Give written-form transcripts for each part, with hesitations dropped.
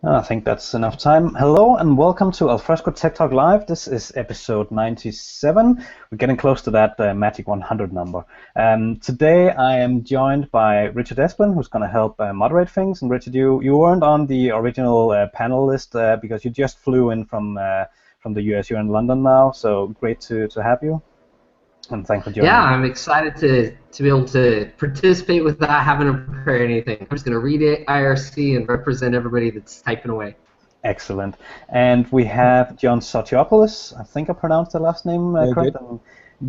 I think that's enough time. Hello and welcome to Alfresco Tech Talk Live. This is episode 97. We're getting close to that magic 100 number. Today I am joined by Richard Esplin, who's going to help moderate things. And Richard, you weren't on the original panel list because you just flew in from the US. You're in London now, so great to have you. And thanks for joining. Yeah, I'm excited to be able to participate without having to prepare anything. I'm just going to read it IRC and represent everybody that's typing away. Excellent. And we have John Sotiropoulos. I think I pronounced the last name correct.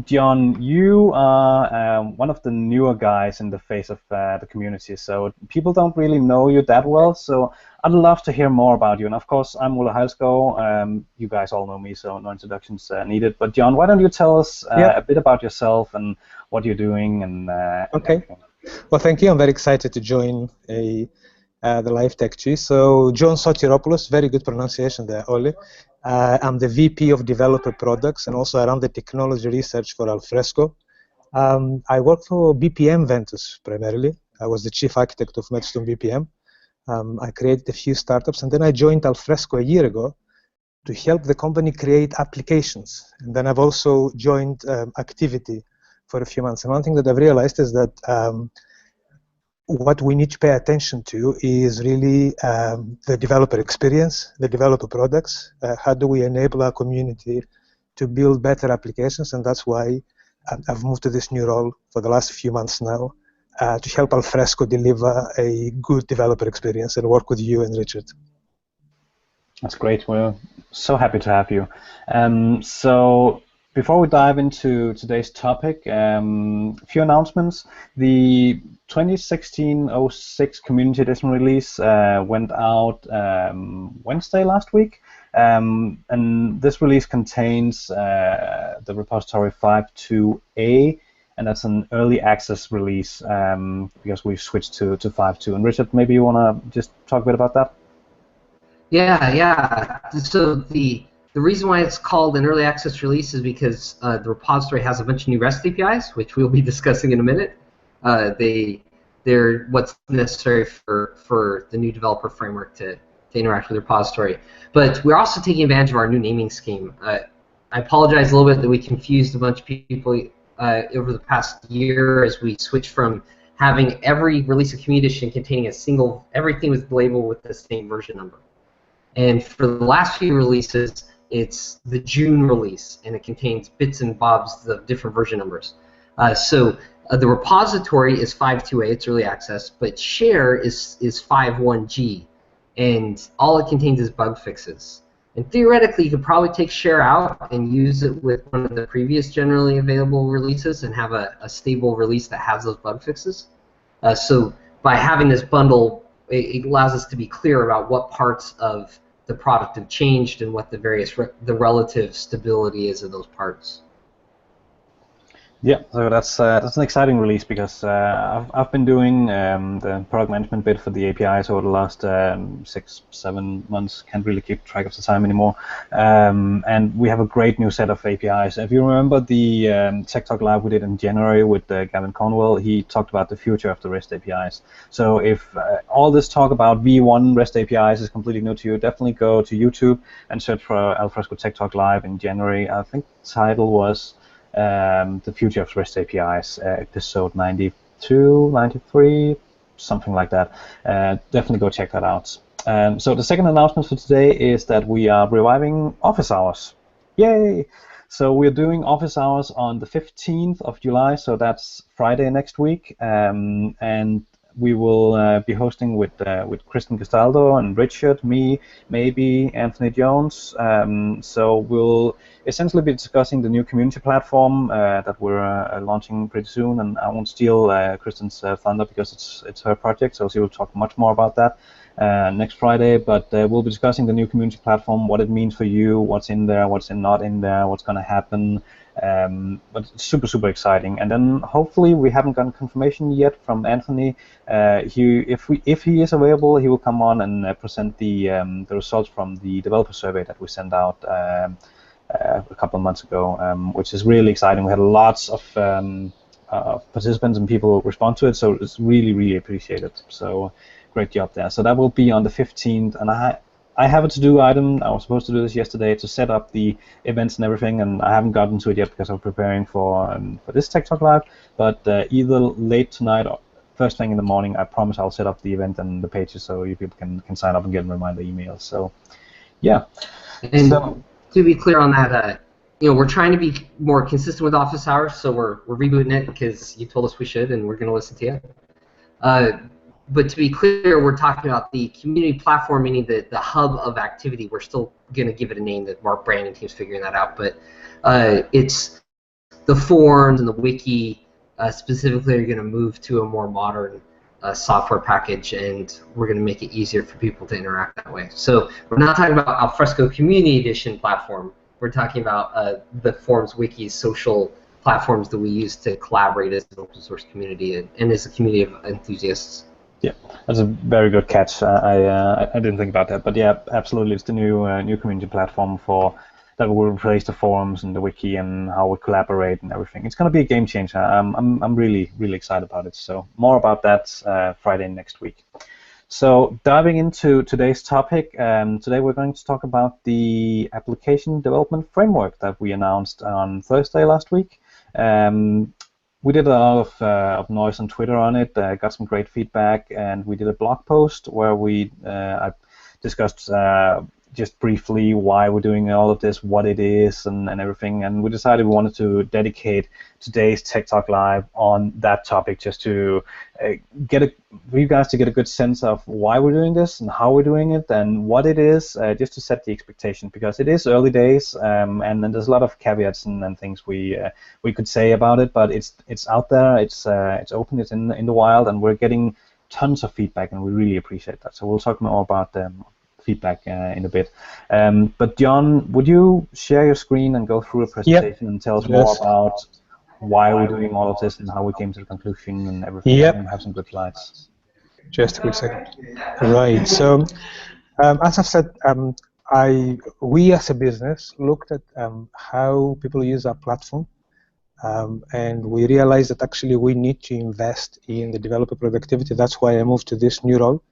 John, you are one of the newer guys in the face of the community, so people don't really know you that well, so I'd love to hear more about you. And of course, I'm Hejlskov. You guys all know me, so no introductions needed. But John, why don't you tell us a bit about yourself and what you're doing? And okay. Well, thank you. I'm very excited to join the Live Tech Tree. So, John Sotiropoulos, very good pronunciation there, Oli. I'm the VP of Developer Products, and also I run the technology research for Alfresco. I work for BPM Ventus primarily. I was the chief architect of Medstone BPM. I created a few startups, and then I joined Alfresco a year ago to help the company create applications. And then I've also joined Activity for a few months. And one thing that I've realized is that what we need to pay attention to is really the developer experience, the developer products. How do we enable our community to build better applications? And that's why I've moved to this new role for the last few months now to help Alfresco deliver a good developer experience and work with you and Richard. That's great. We're so happy to have you. So before we dive into today's topic, a few announcements. The 2016-06 Community Edition release went out Wednesday last week, and this release contains the repository 5.2a, and that's an early access release because we've switched to 5.2. And Richard, maybe you want to just talk a bit about that? Yeah. So the reason why it's called an early access release is because the repository has a bunch of new REST APIs, which we'll be discussing in a minute. They're what's necessary for the new developer framework to interact with the repository. But we're also taking advantage of our new naming scheme. I apologize a little bit that we confused a bunch of people over the past year as we switched from having every release of Community Edition containing a single, everything was labeled with the same version number. And for the last few releases, it's the June release, and it contains bits and bobs of different version numbers. The repository is 5.2a, it's early access, but share is 5.1g, and all it contains is bug fixes. And theoretically, you could probably take share out and use it with one of the previous generally available releases and have a stable release that has those bug fixes. So by having this bundle, it allows us to be clear about what parts of the product have changed and what the relative stability is of those parts. Yeah, so that's an exciting release because I've been doing the product management bit for the APIs over the last 6-7 months. Can't really keep track of the time anymore. And we have a great new set of APIs. If you remember the Tech Talk Live we did in January with Gavin Cornwell, he talked about the future of the REST APIs. So if all this talk about V1 REST APIs is completely new to you, definitely go to YouTube and search for Alfresco Tech Talk Live in January. I think the title was the future of REST APIs, episode 92, 93, something like that. Definitely go check that out. So the second announcement for today is that we are reviving office hours. Yay! So we're doing office hours on the 15th of July, so that's Friday next week, and we will be hosting with Kristen Castaldo and Richard, me, maybe Anthony Jones. So we'll essentially be discussing the new community platform that we're launching pretty soon, and I won't steal Kristen's thunder because it's her project, so she will talk much more about that next Friday. But we'll be discussing the new community platform, what it means for you, what's in there, what's not in there, what's going to happen. But it's super exciting. And then hopefully, we haven't gotten confirmation yet from Anthony. If he is available, he will come on and present the results from the developer survey that we sent out a couple of months ago, which is really exciting. We had lots of participants and people respond to it. So it's really, really appreciated. So great job there. So that will be on the 15th, and I have a to-do item. I was supposed to do this yesterday to set up the events and everything, and I haven't gotten to it yet because I'm preparing for this Tech Talk Live. But either late tonight or first thing in the morning, I promise I'll set up the event and the pages so you people can sign up and get reminder emails. So, yeah. And so, to be clear on that, we're trying to be more consistent with office hours, so we're rebooting it because you told us we should, and we're going to listen to you. But to be clear, we're talking about the community platform, meaning the hub of activity. We're still going to give it a name that our branding team's figuring that out, but it's the forums and the wiki specifically are going to move to a more modern software package, and we're going to make it easier for people to interact that way. So we're not talking about Alfresco Community Edition platform. We're talking about the forums, wikis, social platforms that we use to collaborate as an open source community and as a community of enthusiasts. Yeah, that's a very good catch. I didn't think about that, but yeah, absolutely, it's the new community platform that will replace the forums and the wiki and how we collaborate and everything. It's going to be a game changer. I'm really excited about it. So more about that Friday next week. So diving into today's topic, today we're going to talk about the application development framework that we announced on Thursday last week. We did a lot of noise on Twitter on it, got some great feedback, and we did a blog post where I discussed just briefly why we're doing all of this, what it is, and everything. And we decided we wanted to dedicate today's Tech Talk Live on that topic, just to for you guys to get a good sense of why we're doing this and how we're doing it and what it is, just to set the expectation, because it is early days, and then there's a lot of caveats and things we could say about it, but it's out there, it's open, it's in the wild, and we're getting tons of feedback, and we really appreciate that. So we'll talk more about feedback in a bit. But John, would you share your screen and go through a presentation and tell us more about why we're doing all of this and how we came to the conclusion and everything? Yep. And have some good slides. Just a quick second. Right. So, as I've said, we as a business looked at how people use our platform, and we realized that actually we need to invest in the developer productivity. That's why I moved to this new role.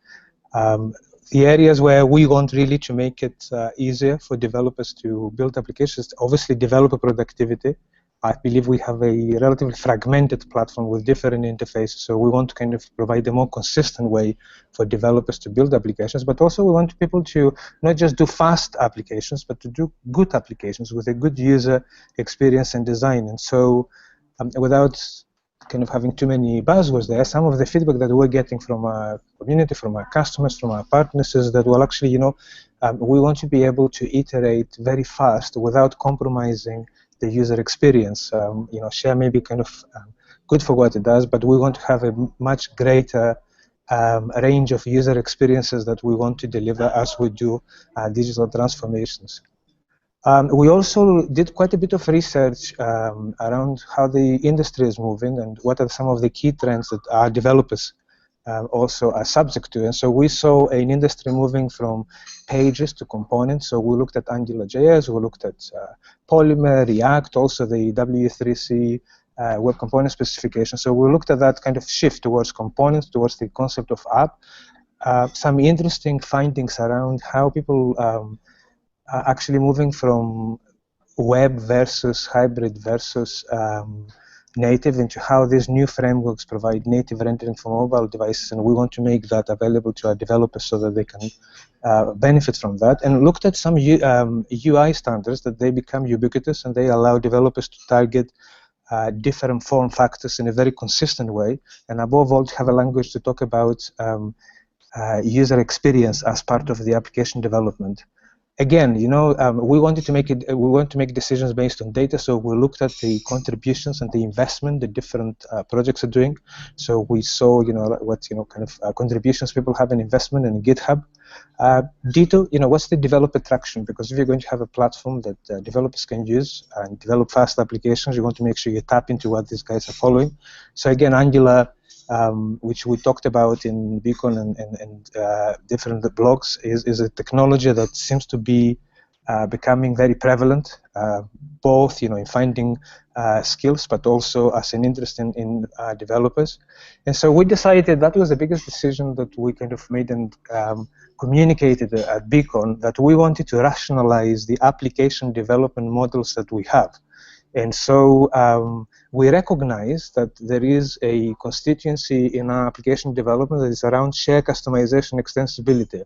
The areas where we want really to make it easier for developers to build applications, obviously developer productivity. I believe we have a relatively fragmented platform with different interfaces, so we want to kind of provide a more consistent way for developers to build applications, but also we want people to not just do fast applications, but to do good applications with a good user experience and design. And so without kind of having too many buzzwords there, some of the feedback that we're getting from our community, from our customers, from our partners is that, well, actually, we want to be able to iterate very fast without compromising the user experience. Share may be kind of good for what it does, but we want to have a much greater range of user experiences that we want to deliver as we do digital transformations. We also did quite a bit of research around how the industry is moving and what are some of the key trends that our developers also are subject to. And so we saw an industry moving from pages to components. So we looked at AngularJS, we looked at Polymer, React, also the W3C web component specification. So we looked at that kind of shift towards components, towards the concept of app. Some interesting findings around how people are actually moving from web versus hybrid versus native into how these new frameworks provide native rendering for mobile devices, and we want to make that available to our developers so that they can benefit from that. And looked at some UI standards that they become ubiquitous and they allow developers to target different form factors in a very consistent way, and above all to have a language to talk about user experience as part of the application development. Again, we wanted to make it. We want to make decisions based on data. So we looked at the contributions and the investment the different projects are doing. So we saw, what kind of contributions people have in investment in GitHub. Dito, what's the developer traction? Because if you're going to have a platform that developers can use and develop fast applications, you want to make sure you tap into what these guys are following. So again, Angular, which we talked about in Beacon and different blogs, is a technology that seems to be becoming very prevalent, both in finding skills, but also as an interest in developers. And so we decided that was the biggest decision that we kind of made and communicated at Beacon, that we wanted to rationalize the application development models that we have. And so we recognize that there is a constituency in our application development that is around share customization extensibility.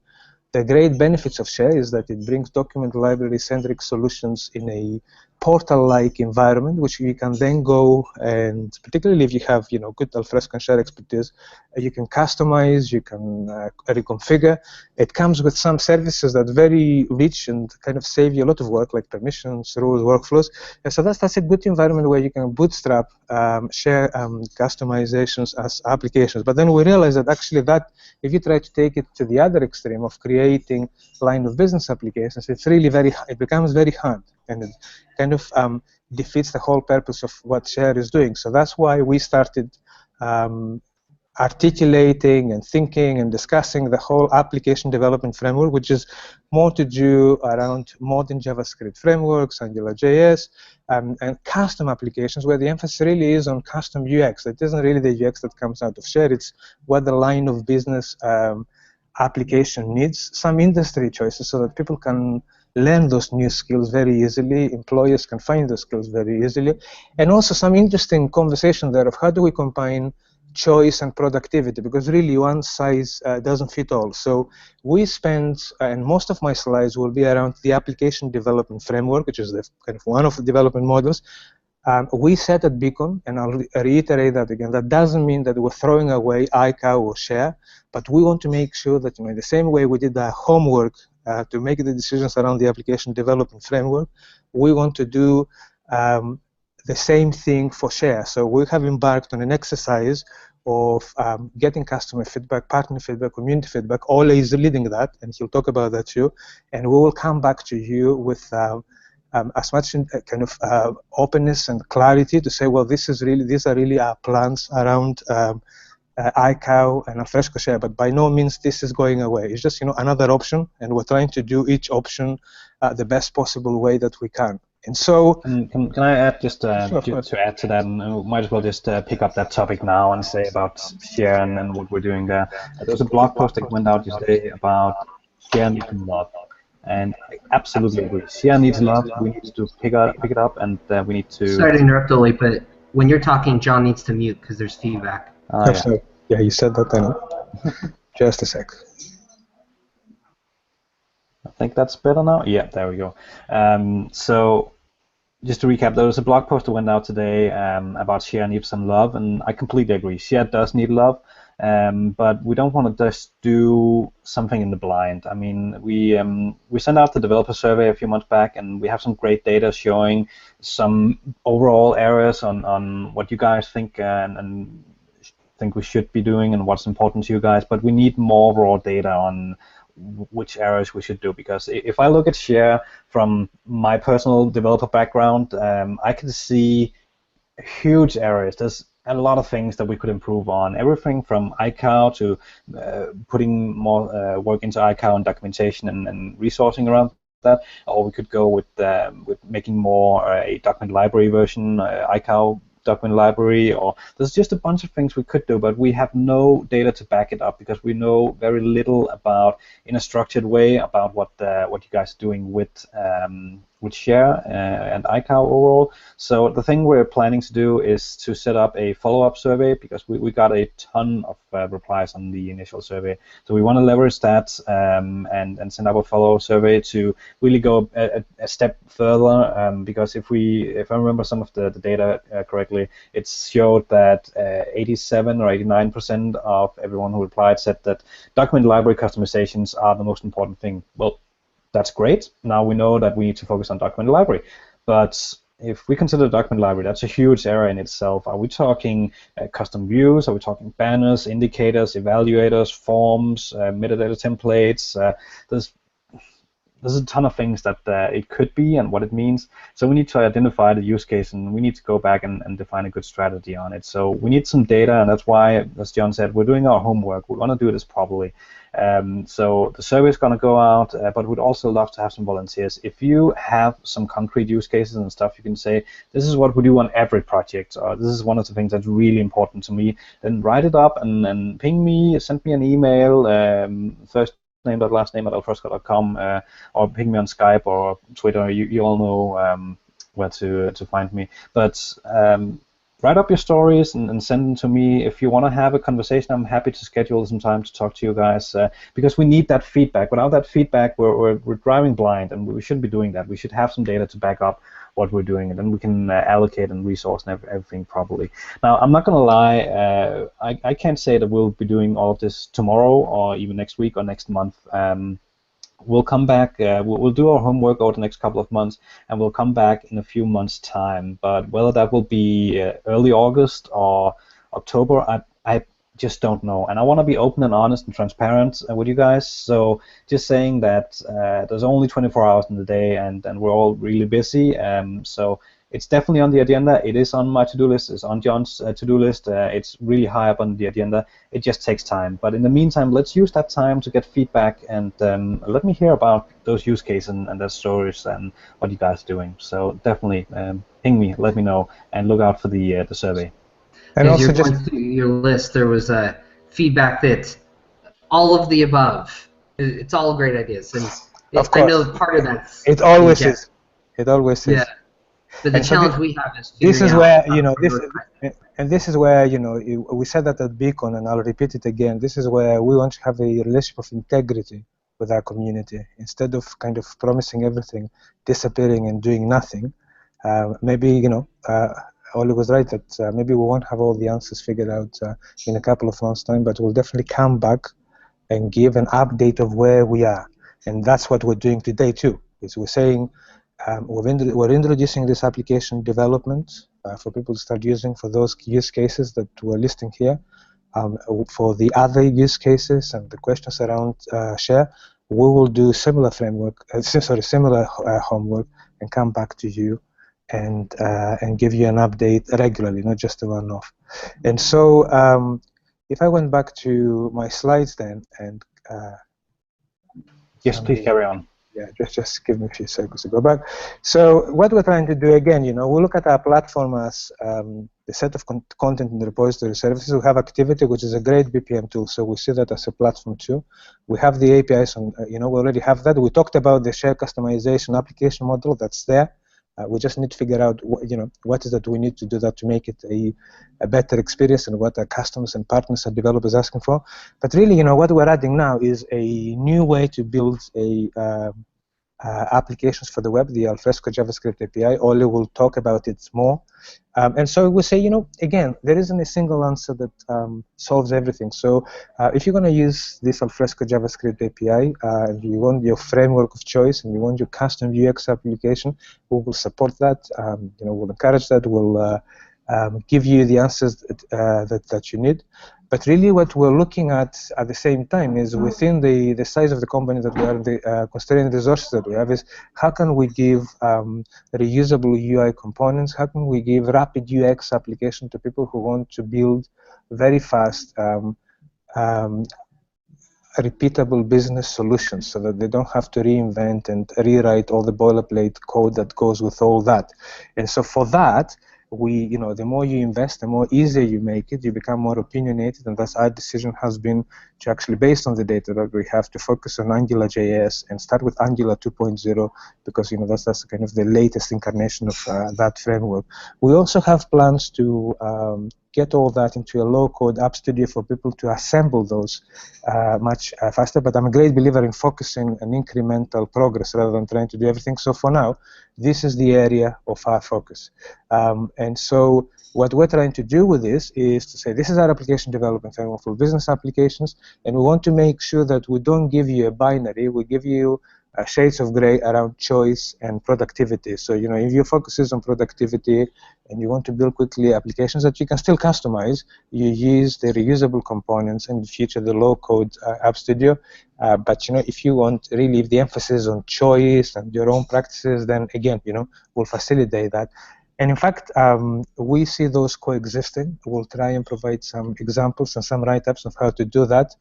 The great benefits of Share is that it brings document library-centric solutions in a portal-like environment, which you can then go and, particularly if you have good Alfresco and Share expertise, you can customize, you can reconfigure. It comes with some services that are very rich and kind of save you a lot of work, like permissions, rules, workflows. And so that's a good environment where you can bootstrap Share customizations as applications. But then we realized that actually if you try to take it to the other extreme of creating line of business applications, it becomes very hard, and it kind of defeats the whole purpose of what Share is doing. So that's why we started articulating and thinking and discussing the whole application development framework, which is more to do around modern JavaScript frameworks, AngularJS, and custom applications, where the emphasis really is on custom UX. It isn't really the UX that comes out of Share, it's what the line of business application needs, some industry choices so that people can learn those new skills very easily, employers can find those skills very easily, and also some interesting conversation there of how do we combine choice and productivity, because really one size doesn't fit all. So we spend, and most of my slides will be around the application development framework, which is the kind of one of the development models. We said at Beacon, and I'll reiterate that again, that doesn't mean that we're throwing away iCow or Share, but we want to make sure that in the same way we did our homework to make the decisions around the application development framework, we want to do the same thing for Share. So we have embarked on an exercise of getting customer feedback, partner feedback, community feedback. Ole is leading that, and he'll talk about that too. And we will come back to you with as much kind of openness and clarity to say, well, these are really our plans around iCow and Alfresco Share, but by no means this is going away. It's just another option, and we're trying to do each option the best possible way that we can. And so, can I add just sure, to add to that, and we might as well just pick up that topic now and say about Share and what we're doing there. There was a blog post that went out yesterday about Share needs love, and I absolutely agree. Share needs love. We need to pick it up, and we need to. Sorry to interrupt, Oli, but when you're talking, John needs to mute because there's feedback. Yeah, you said that then. Just a sec. I think that's better now. Yeah, there we go. So just to recap, there was a blog post that went out today about Share needs some love, and I completely agree. Share does need love, but we don't want to just do something in the blind. I mean, we sent out the developer survey a few months back, and we have some great data showing some overall areas on what you guys think and think we should be doing and what's important to you guys, but we need more raw data on which areas we should do, because if I look at Share from my personal developer background, I can see huge areas. There's a lot of things that we could improve on, everything from iCow to putting more work into iCow and documentation and resourcing around that, or we could go with making more a document library version, iCow document library, or there's just a bunch of things we could do, but we have no data to back it up because we know very little about, in a structured way, about what you guys are doing with Share and iCow overall. So the thing we're planning to do is to set up a follow-up survey, because we got a ton of replies on the initial survey. So we want to leverage that and send up a follow-up survey to really go a step further, because if I remember some of the data correctly, it showed that 87 or 89% of everyone who replied said that document library customizations are the most important thing. Well, that's great. Now we know that we need to focus on document library. But if we consider document library, that's a huge area in itself. Are we talking custom views? Are we talking banners, indicators, evaluators, forms, metadata templates? there's a ton of things that it could be and what it means. So we need to identify the use case, and we need to go back and define a good strategy on it. So we need some data, and that's why, as John said, we're doing our homework. We want to do this properly. So the survey is going to go out, but we'd also love to have some volunteers. If you have some concrete use cases and stuff, you can say, this is what we do on every project, or this is one of the things that's really important to me, then write it up and ping me, send me an email, first name.last name@alfresco.com, or ping me on Skype or Twitter. You all know where to find me. But write up your stories and send them to me. If you want to have a conversation, I'm happy to schedule some time to talk to you guys, because we need that feedback. Without that feedback, we're driving blind, and we shouldn't be doing that. We should have some data to back up what we're doing, and then we can allocate and resource and everything properly. Now, I'm not going to lie, I can't say that we'll be doing all of this tomorrow or even next week or next month. We'll come back, we'll do our homework over the next couple of months, and we'll come back in a few months' time. But whether that will be early August or October, I just don't know. And I want to be open and honest and transparent with you guys. So just saying that there's only 24 hours in the day, and we're all really busy. So it's definitely on the agenda. It is on my to-do list. It's on John's to-do list. It's really high up on the agenda. It just takes time. But in the meantime, let's use that time to get feedback, and let me hear about those use cases and their stories and what you guys are doing. So definitely ping me, let me know, and look out for the survey. And as you're going through your list, there was feedback that all of the above. It's all great ideas, and I know part of that's. It always is. It always is. Yeah. But the challenge we have is this is where this is where we said that at Beacon, and I'll repeat it again. This is where we want to have a relationship of integrity with our community, instead of kind of promising everything, disappearing and doing nothing. Maybe Oli was right that maybe we won't have all the answers figured out in a couple of months' time, but we'll definitely come back and give an update of where we are. And that's what we're doing today too. Is we're saying we're introducing this application development for people to start using for those use cases that we're listing here. For the other use cases and the questions around share, we will do similar framework, similar homework, and come back to you and give you an update regularly, not just a one-off. And so, if I went back to my slides then, and yes, please carry on. Yeah, just give me a few seconds to go back. So what we're trying to do again, we look at our platform as the set of content in the repository services. We have activity, which is a great BPM tool, so we see that as a platform too. We have the APIs, and we already have that. We talked about the share customization application model that's there. We just need to figure out, what is that we need to do that to make it a better experience, and what our customers and partners and developers are asking for. But really, what we're adding now is a new way to build applications for the web, the Alfresco JavaScript API. Oli will talk about it more. And so we say, again, there isn't a single answer that solves everything. So if you're going to use this Alfresco JavaScript API, and you want your framework of choice, and you want your custom UX application, we will support that. We'll encourage that. We'll give you the answers that you need. But really what we're looking at the same time is, within the size of the company that we are, considering the resources that we have, is how can we give reusable UI components, how can we give rapid UX application to people who want to build very fast repeatable business solutions, so that they don't have to reinvent and rewrite all the boilerplate code that goes with all that. And so for that, the more you invest, the more easier you make it, you become more opinionated, and thus our decision has been to actually, based on the data that we have, to focus on AngularJS and start with Angular 2.0, because that's kind of the latest incarnation of that framework. We also have plans to get all that into a low-code app studio for people to assemble those much faster, but I'm a great believer in focusing on incremental progress rather than trying to do everything. So for now, this is the area of our focus. And so what we're trying to do with this is to say, this is our application development framework for business applications, and we want to make sure that we don't give you a binary, we give you shades of gray around choice and productivity. So, if your focus is on productivity and you want to build quickly applications that you can still customize, you use the reusable components, and in the future the low-code App Studio. But if you want really, if the emphasis on choice and your own practices, then again, we'll facilitate that. And in fact, we see those coexisting. We'll try and provide some examples and some write-ups of how to do that.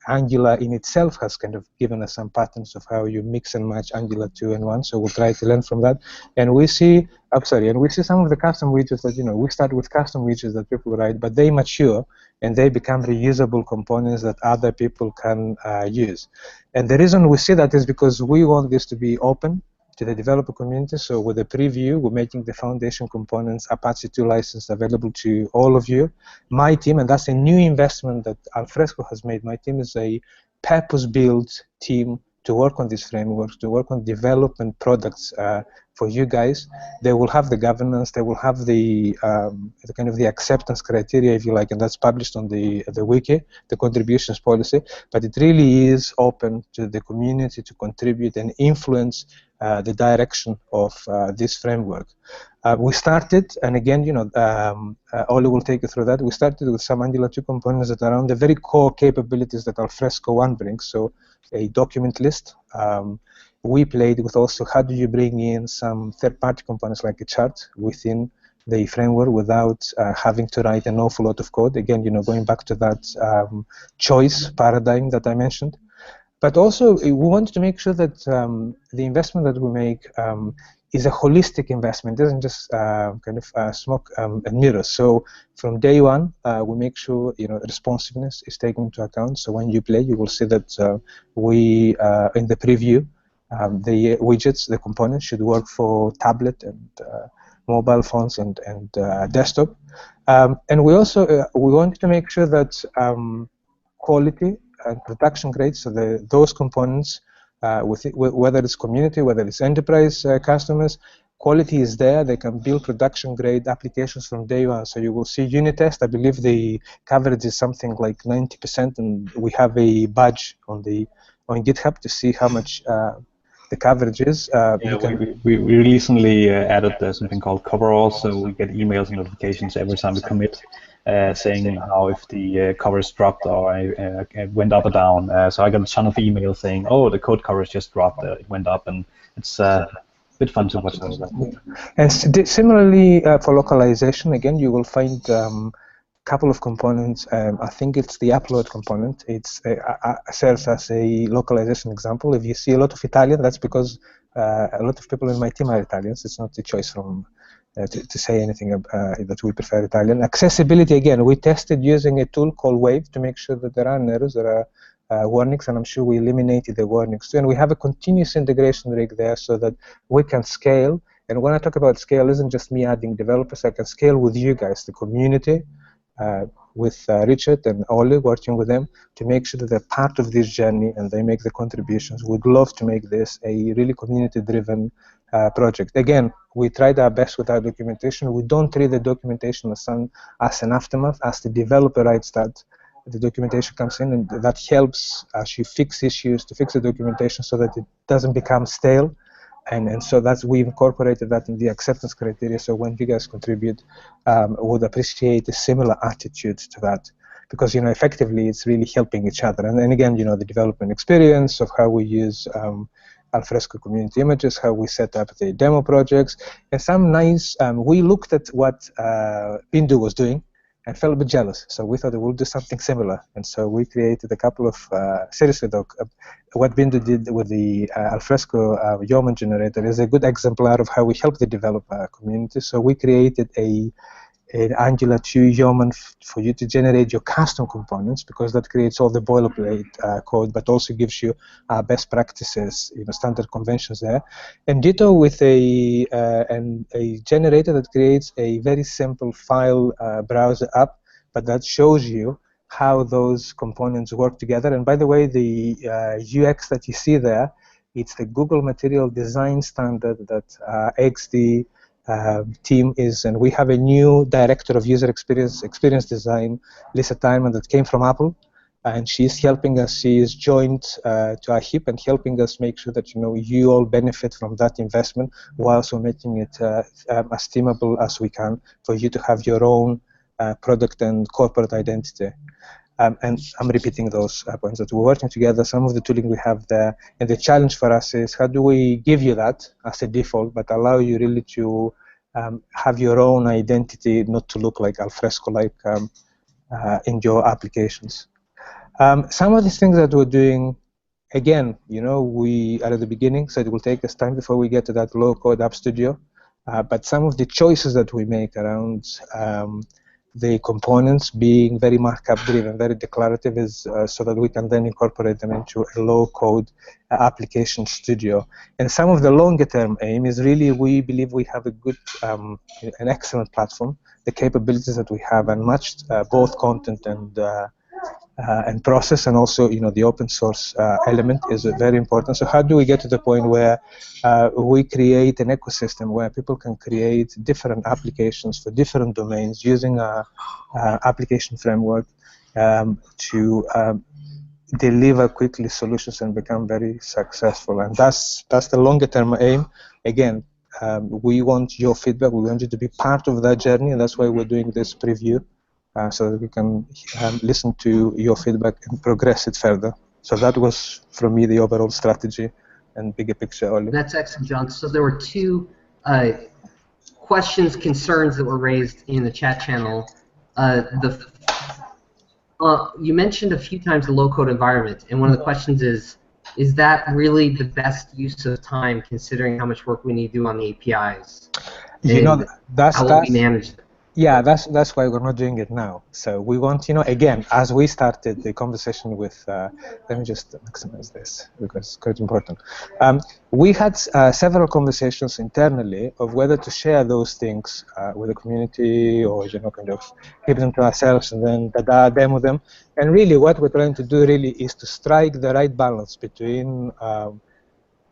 Angular in itself has kind of given us some patterns of how you mix and match Angular 2 and 1, so we'll try to learn from that. And we see, some of the custom widgets that, we start with custom widgets that people write, but they mature and they become reusable components that other people can use. And the reason we see that is because we want this to be open to the developer community. So with the preview, we're making the foundation components Apache 2 license available to all of you. My team, and that's a new investment that Alfresco has made. My team is a purpose-built team to work on these frameworks, to work on development products for you guys. They will have the governance, they will have the kind of the acceptance criteria, if you like, and that's published on the wiki, the contributions policy. But it really is open to the community to contribute and influence the direction of this framework. We started, and again, Oli will take you through that. We started with some Angular 2 components that are around the very core capabilities that Alfresco 1 brings. So a document list. We played with also how do you bring in some third-party components like a chart within the framework without having to write an awful lot of code. Again, going back to that choice paradigm that I mentioned. But also, we wanted to make sure that the investment that we make is a holistic investment. It doesn't just kind of smoke and mirrors. So from day one, we make sure responsiveness is taken into account. So when you play, you will see that we in the preview, the widgets, the components should work for tablet and mobile phones and desktop. And we also we wanted to make sure that quality and production grade, so those components, whether it's community, whether it's enterprise customers, quality is there. They can build production grade applications from day one. So you will see unit test. I believe the coverage is something like 90%, and we have a badge on GitHub to see how much the coverage is. We recently added something called coverall, so we get emails and notifications every time we commit, saying how if the coverage dropped or it went up or down. So I got a ton of emails saying, oh, the code coverage just dropped, it went up, and it's a bit fun to watch those. And similarly, for localization, again, you will find couple of components. I think it's the upload component. It's serves as a localization example. If you see a lot of Italian, that's because a lot of people in my team are Italians. It's not a choice from to say anything that we prefer Italian. Accessibility, again, we tested using a tool called Wave to make sure that there are errors, there are warnings, and I'm sure we eliminated the warnings too. And we have a continuous integration rig there so that we can scale. And when I talk about scale, it isn't just me adding developers. I can scale with you guys, the community, with Richard and Oli, working with them to make sure that they're part of this journey and they make the contributions. We'd love to make this a really community-driven project. Again, we tried our best with our documentation. We don't treat the documentation as an aftermath. As the developer writes that, the documentation comes in, and that helps as you fix issues to fix the documentation so that it doesn't become stale. And so we incorporated that in the acceptance criteria. So when you guys contribute, would appreciate a similar attitude to that, because effectively it's really helping each other. And again, the development experience of how we use Alfresco community images, how we set up the demo projects, and some nice. We looked at what Bindu was doing and felt a bit jealous. So we thought we'll do something similar. And so we created a couple of, seriously though, what Bindu did with the Alfresco Yeoman generator is a good exemplar of how we help the developer community. So we created an Angular 2 Yeoman for you to generate your custom components, because that creates all the boilerplate code, but also gives you best practices, standard conventions there. And ditto with a generator that creates a very simple file browser app, but that shows you how those components work together. And by the way, the UX that you see there, it's the Google Material Design Standard that XD team is, and we have a new director of user experience design, Lisa Tyman, that came from Apple, and she's helping us. She is joined to our hip and helping us make sure that you all benefit from that investment, whilst we're making it as themeable as we can for you to have your own product and corporate identity. And I'm repeating those points that we're working together. Some of the tooling we have there, and the challenge for us is how do we give you that as a default, but allow you really to have your own identity, not to look like Alfresco-like in your applications. Some of the things that we're doing, again, we are at the beginning, so it will take us time before we get to that low-code app studio. But some of the choices that we make around the components being very markup-driven, very declarative, is so that we can then incorporate them into a low-code application studio. And some of the longer-term aim is really, we believe we have a good, an excellent platform. The capabilities that we have unmatched, both content and process, and also the open source element is very important. So how do we get to the point where we create an ecosystem where people can create different applications for different domains using our application framework to deliver quickly solutions and become very successful? And that's the longer term aim. Again, we want your feedback. We want you to be part of that journey, and that's why we're doing this preview. So that we can listen to your feedback and progress it further. So that was, from me, the overall strategy and bigger picture, Oli. That's excellent, John. So there were two questions, concerns that were raised in the chat channel. You mentioned a few times the low-code environment, and one of the questions is that really the best use of time, considering how much work we need to do on the APIs? How will we manage that? Yeah, that's why we're not doing it now. So we want, again, as we started the conversation with, let me just maximize this because it's quite important. We had several conversations internally of whether to share those things with the community or, kind of keep them to ourselves and then demo them. And really what we're trying to do really is to strike the right balance between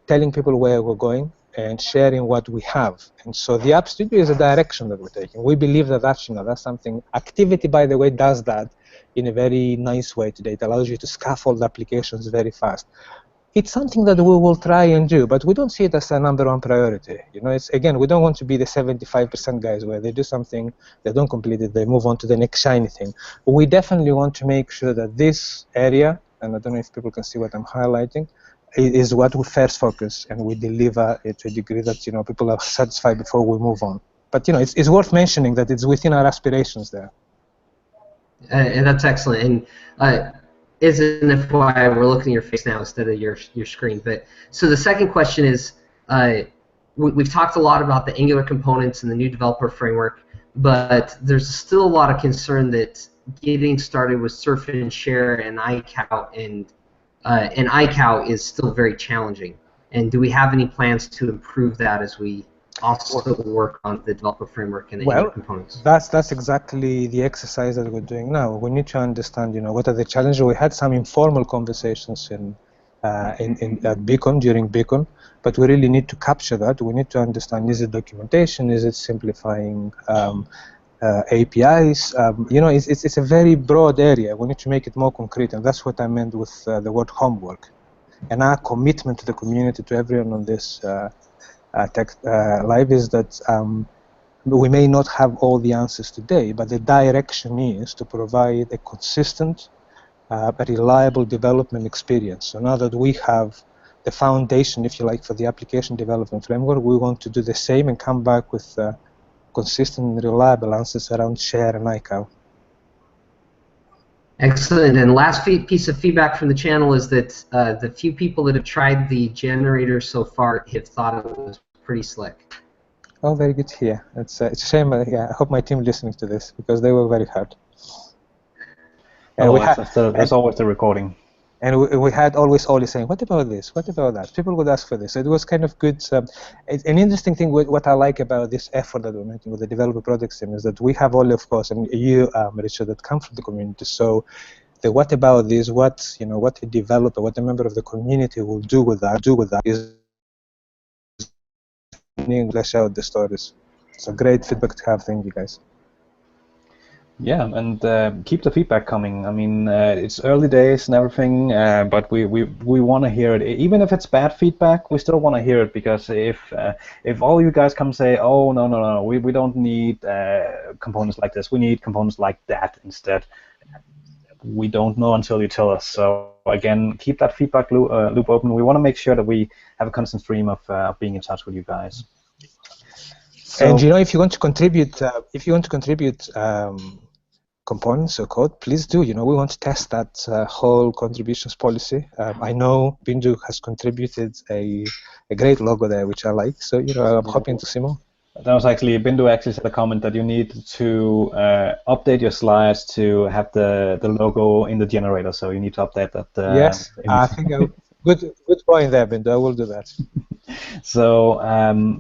telling people where we're going and sharing what we have. And so the App Studio is a direction that we're taking. We believe that that's something. Activity, by the way, does that in a very nice way today. It allows you to scaffold applications very fast. It's something that we will try and do, but we don't see it as a number one priority. It's, again, we don't want to be the 75% guys where they do something, they don't complete it, they move on to the next shiny thing. We definitely want to make sure that this area, and I don't know if people can see what I'm highlighting, is what we first focus, and we deliver it to a degree that people are satisfied before we move on. But it's worth mentioning that it's within our aspirations there. And that's excellent. And isn't it why we're looking at your face now instead of your screen? But so the second question is, we've talked a lot about the Angular components and the new developer framework, but there's still a lot of concern that getting started with Surf and Share and iCow and iCow is still very challenging. And do we have any plans to improve that as we also work on the developer framework and the Angular components? That's exactly the exercise that we're doing now. We need to understand, what are the challenges. We had some informal conversations at Beacon, during Beacon, but we really need to capture that. We need to understand, is it documentation, is it simplifying APIs? It's a very broad area. We need to make it more concrete, and that's what I meant with the word homework. And our commitment to the community, to everyone on this tech live, is that we may not have all the answers today, but the direction is to provide a consistent, but reliable development experience. So now that we have the foundation, if you like, for the application development framework, we want to do the same and come back with consistent and reliable answers around Share and iCow. Excellent. And last piece of feedback from the channel is that the few people that have tried the generator so far have thought it was pretty slick. Oh, very good to hear. It's a shame. Yeah, I hope my team listening to this because they were very hard. And there's always the recording. And we had always Oli saying, what about this? What about that? People would ask for this. So it was kind of good. It's an interesting thing, what I like about this effort that we're making with the developer projects team is that we have Oli, of course, and you, Richard, that come from the community. So the what about this, what a developer, what a member of the community will do with that is flesh out the stories. So great feedback to have. Thank you, guys. Yeah, and keep the feedback coming. I mean, it's early days and everything, but we want to hear it. Even if it's bad feedback, we still want to hear it, because if all you guys come say, oh no, we don't need components like this, we need components like that instead, we don't know until you tell us. So again, keep that feedback loop open. We want to make sure that we have a constant stream of being in touch with you guys. So, and if you want to contribute, components or code, please do. We want to test that whole contributions policy. I know Bindu has contributed a great logo there, which I like. So I'm hoping to see more. That was actually, Bindu actually said a comment that you need to update your slides to have the logo in the generator. So you need to update that. Yes, I think good point there, Bindu. I will do that. So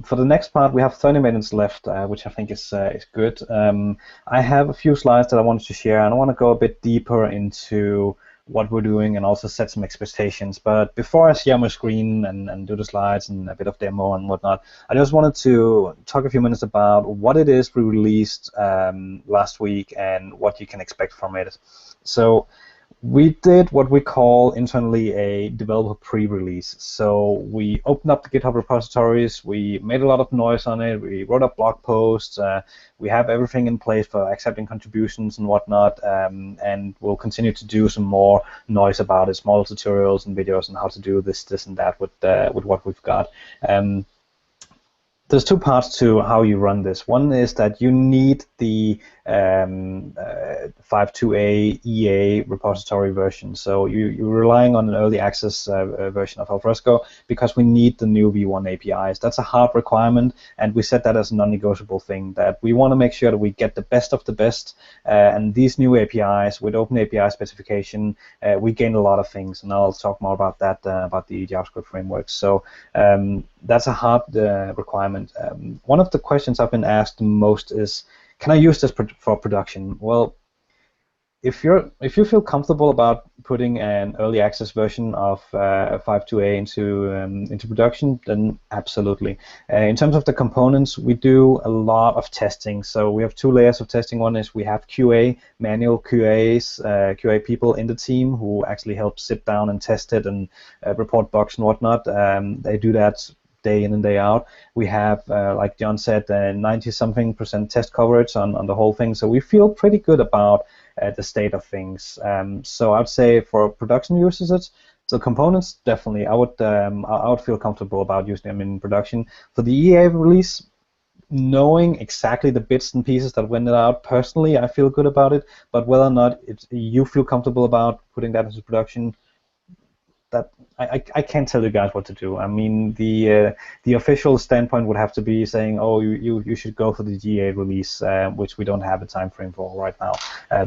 for the next part, we have 30 minutes left, which I think is good. I have a few slides that I wanted to share, and I want to go a bit deeper into what we're doing and also set some expectations. But before I share my screen and do the slides and a bit of demo and whatnot, I just wanted to talk a few minutes about what it is we released last week and what you can expect from it. So we did what we call internally a developer pre-release. So we opened up the GitHub repositories, we made a lot of noise on it, we wrote up blog posts, we have everything in place for accepting contributions and whatnot, and we'll continue to do some more noise about it, small tutorials and videos on how to do this and that with what we've got. There's two parts to how you run this. One is that you need the 5.2a EA repository version. So you're relying on an early access version of Alfresco because we need the new V1 APIs. That's a hard requirement, and we set that as a non-negotiable thing, that we want to make sure that we get the best of the best. And these new APIs, with Open API specification, we gain a lot of things, and I'll talk more about that, about the JavaScript frameworks. So that's a hard requirement. One of the questions I've been asked most is, can I use this for production? Well, if you feel comfortable about putting an early access version of 5.2a into production, then absolutely. In terms of the components, we do a lot of testing. So we have two layers of testing. One is we have QA, manual QA people in the team who actually help sit down and test it and report bugs and whatnot. They do that day in and day out. We have, like John said, 90-something% test coverage on the whole thing. So we feel pretty good about the state of things. So I'd say for production users, so components, definitely, I would feel comfortable about using them in production. For the EA release, knowing exactly the bits and pieces that went out, personally, I feel good about it. But whether or not you feel comfortable about putting that into production, that I can't tell you guys what to do. I mean, the official standpoint would have to be saying, oh, you should go for the GA release, which we don't have a time frame for right now.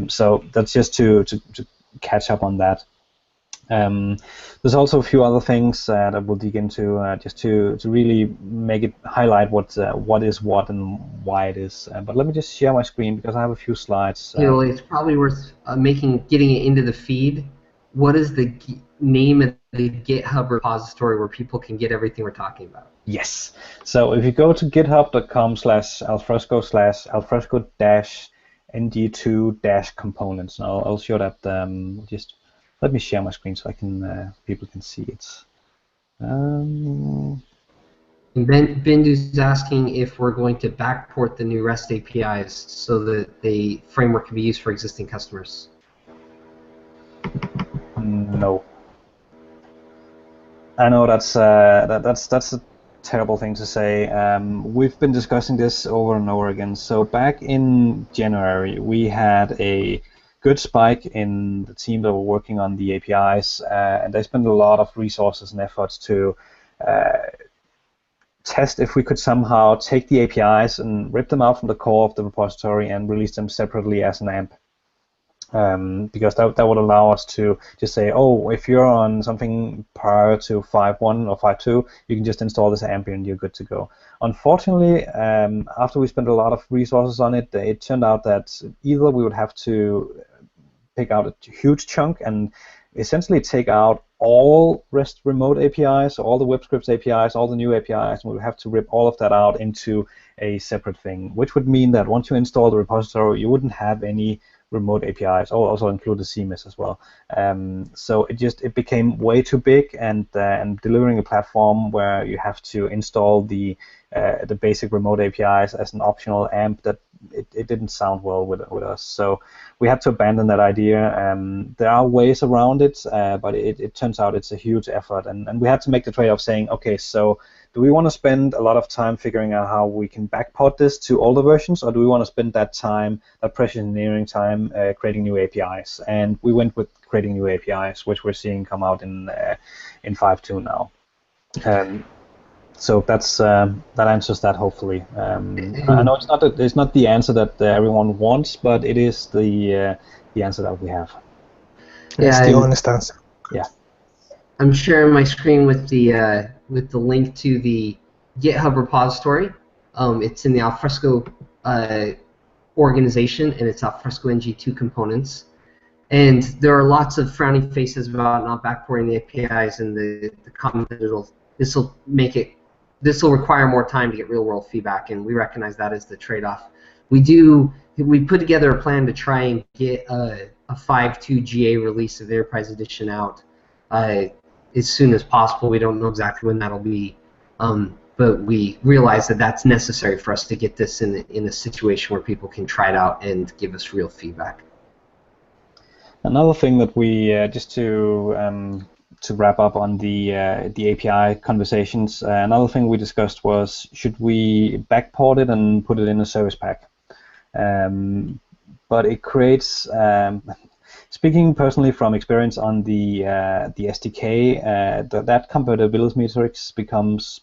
So that's just to catch up on that. There's also a few other things that we'll dig into just to really make it highlight what is what and why it is. But let me just share my screen because I have a few slides. It's probably worth getting it into the feed. What is the name of the GitHub repository where people can get everything we're talking about? Yes. So if you go to github.com/alfresco/alfresco-ng2-components, and I'll show that. Just let me share my screen so I can people can see it. Bindu's asking if we're going to backport the new REST APIs so that the framework can be used for existing customers. No. I know that's a terrible thing to say. We've been discussing this over and over again. So back in January, we had a good spike in the team that were working on the APIs, and they spent a lot of resources and efforts to test if we could somehow take the APIs and rip them out from the core of the repository and release them separately as an AMP. Because that would allow us to just say, oh, if you're on something prior to 5.1 or 5.2, you can just install this AMP and you're good to go. Unfortunately, after we spent a lot of resources on it, it turned out that either we would have to pick out a huge chunk and essentially take out all REST remote APIs, all the WebScripts APIs, all the new APIs, and we'll have to rip all of that out into a separate thing, which would mean that once you install the repository, you wouldn't have any remote APIs, or also include the CMS as well. So it became way too big, and delivering a platform where you have to install the basic remote APIs as an optional AMP, that it didn't sound well with us. So we had to abandon that idea. There are ways around it, but it turns out it's a huge effort, and we had to make the trade-off saying, okay, so do we want to spend a lot of time figuring out how we can backport this to older versions, or do we want to spend that time, that precious engineering time, creating new APIs? And we went with creating new APIs, which we're seeing come out in 5.2 now. So that's that answers that, hopefully. I know it's not the answer that everyone wants, but it is the answer that we have. Yeah, it's the honest answer. Yeah. I'm sharing my screen with the link to the GitHub repository. It's in the Alfresco organization, and it's Alfresco NG2 components. And there are lots of frowning faces about not backporting the APIs, and the comment that this will require more time to get real-world feedback, and we recognize that as the trade-off. We put together a plan to try and get a 5.2 GA release of the Enterprise Edition out as soon as possible. We don't know exactly when that'll be, but we realize that that's necessary for us to get this in a situation where people can try it out and give us real feedback. Another thing that we just to wrap up on the API conversations, another thing we discussed was, should we backport it and put it in a service pack? But it creates, speaking personally from experience on the SDK, that compatibility matrix becomes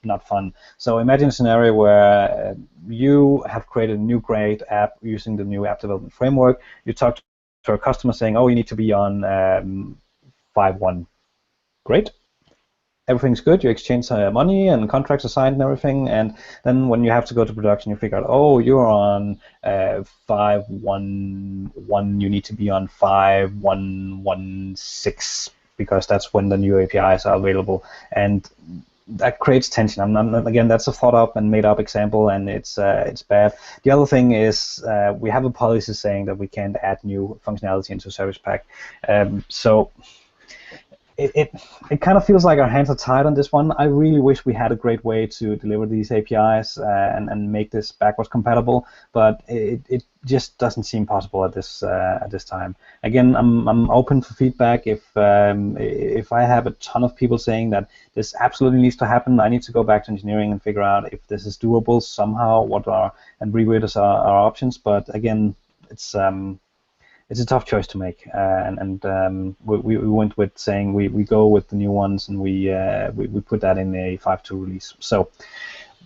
not fun. So imagine a scenario where you have created a new great app using the new app development framework. You talk to a customer saying, oh, you need to be on 5.1. Great. Everything's good. You exchange money and contracts are signed and everything. And then when you have to go to production, you figure out, oh, you're on 5.1.1. You need to be on 5.1.1.6 because that's when the new APIs are available. And that creates tension. Again, that's a thought up and made up example, and it's bad. The other thing is we have a policy saying that we can't add new functionality into Service Pack. So it kind of feels like our hands are tied on this one. I really wish we had a great way to deliver these APIs and make this backwards compatible, but it just doesn't seem possible at this time. Again, I'm open for feedback. If I have a ton of people saying that this absolutely needs to happen, I need to go back to engineering and figure out if this is doable somehow. And reread our options. But again, it's a tough choice to make, and we went with saying we go with the new ones, and we put that in a 5.2 release. So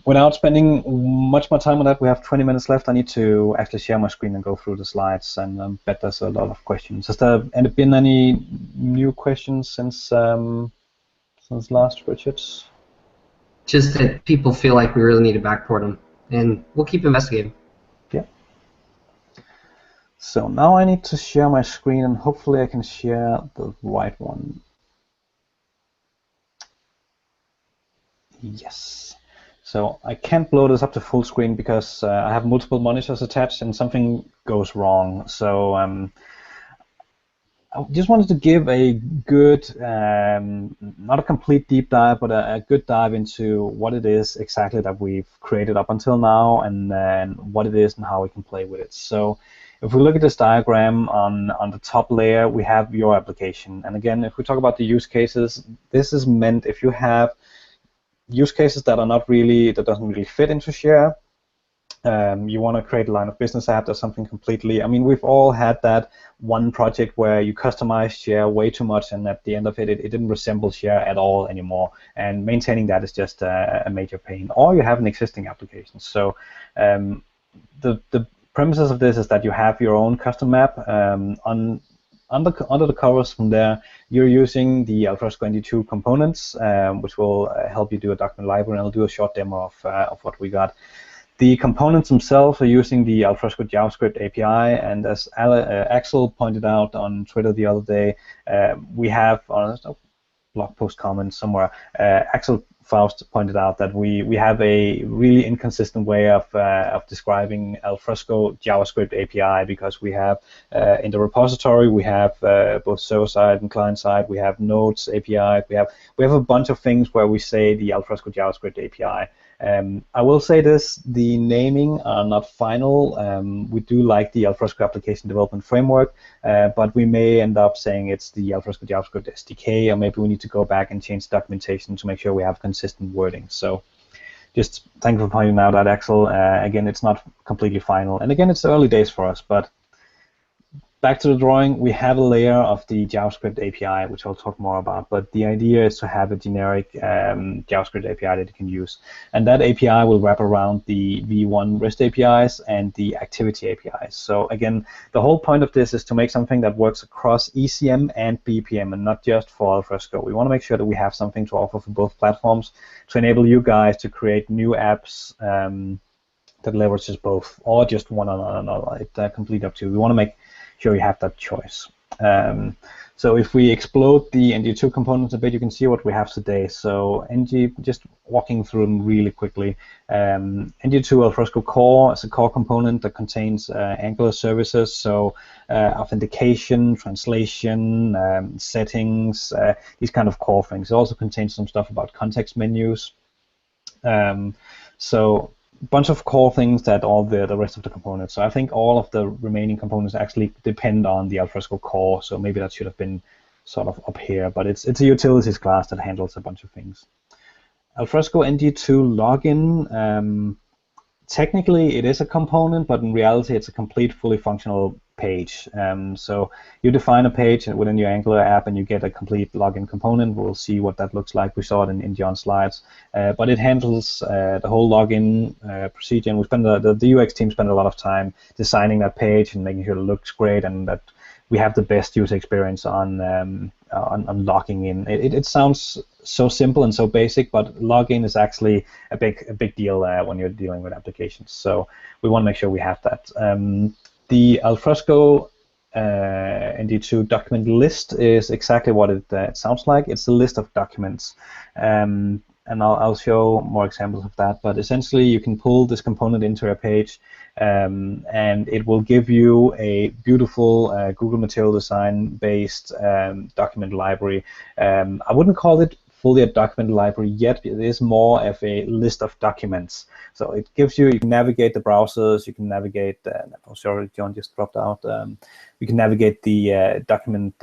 without spending much more time on that, we have 20 minutes left. I need to actually share my screen and go through the slides, and I bet there's a lot of questions. Has there been any new questions since last, Richard? Just that people feel like we really need to backport them, and we'll keep investigating. Yeah. So now I need to share my screen, and hopefully I can share the right one. Yes. So I can't blow this up to full screen because I have multiple monitors attached and something goes wrong. So I just wanted to give a good, not a complete deep dive, but a good dive into what it is exactly that we've created up until now, and what it is and how we can play with it. So if we look at this diagram on the top layer, we have your application. And again, if we talk about the use cases, this is meant if you have use cases that doesn't really fit into Share. You want to create a line of business app or something completely. I mean, we've all had that one project where you customize Share way too much, and at the end of it didn't resemble Share at all anymore. And maintaining that is just a major pain. Or you have an existing application. So the premises of this is that you have your own custom app. Under the covers from there, you're using the Alfresco NG2 components, which will help you do a document library, and I'll do a short demo of what we got. The components themselves are using the Alfresco JavaScript API, and as Axel pointed out on Twitter the other day, we have on a blog post comment somewhere. Axel Faust pointed out that we have a really inconsistent way of describing Alfresco JavaScript API, because we have in the repository we have both server side and client side. We have Nodes API. We have a bunch of things where we say the Alfresco JavaScript API. I will say this: the naming are not final. We do like the Alfresco Application Development Framework, but we may end up saying it's the Alfresco JavaScript SDK, or maybe we need to go back and change documentation to make sure we have consistent wording. So just thank you for pointing out that, Axel. Again, it's not completely final, and again, it's early days for us, but back to the drawing, we have a layer of the JavaScript API, which I'll talk more about, but the idea is to have a generic JavaScript API that you can use. And that API will wrap around the V1 REST APIs and the activity APIs. So again, the whole point of this is to make something that works across ECM and BPM, and not just for Alfresco. We want to make sure that we have something to offer for both platforms to enable you guys to create new apps that leverages both, or just one on another. It's completely up to you. We want to make sure you have that choice. So if we explode the NG2 components a bit, you can see what we have today. So NG, just walking through them really quickly. NG2 Alfresco Core is a core component that contains Angular services, so authentication, translation, settings, these kind of core things. It also contains some stuff about context menus. So bunch of core things that all the rest of the components. So I think all of the remaining components actually depend on the Alfresco core. So maybe that should have been sort of up here, but it's a utilities class that handles a bunch of things. Alfresco NG2 login. Technically, it is a component, but in reality, it's a complete, fully functional page. So you define a page within your Angular app, and you get a complete login component. We'll see what that looks like. We saw it in John's slides. But it handles the whole login procedure, and we spend the UX team spent a lot of time designing that page and making sure it looks great, and that we have the best user experience on logging in. It sounds so simple and so basic, but login is actually a big deal when you're dealing with applications. So we want to make sure we have that. The Alfresco NG2 document list is exactly what it sounds like. It's a list of documents. And I'll show more examples of that, but essentially you can pull this component into a page, and it will give you a beautiful Google Material Design based document library. I wouldn't call it fully a document library yet. It is more of a list of documents. So it gives you can navigate the browsers, you can navigate, oh sorry, John just dropped out. You can navigate the document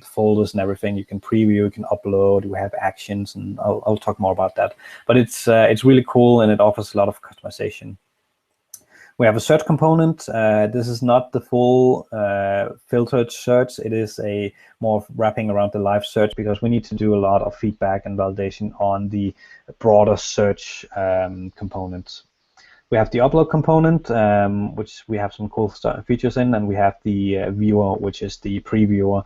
folders and everything. You can preview, you can upload, we have actions, and I'll talk more about that. But it's really cool, and it offers a lot of customization. We have a search component. This is not the full filtered search. It is a more wrapping around the live search, because we need to do a lot of feedback and validation on the broader search components. We have the upload component, which we have some cool features in, and we have the viewer, which is the previewer.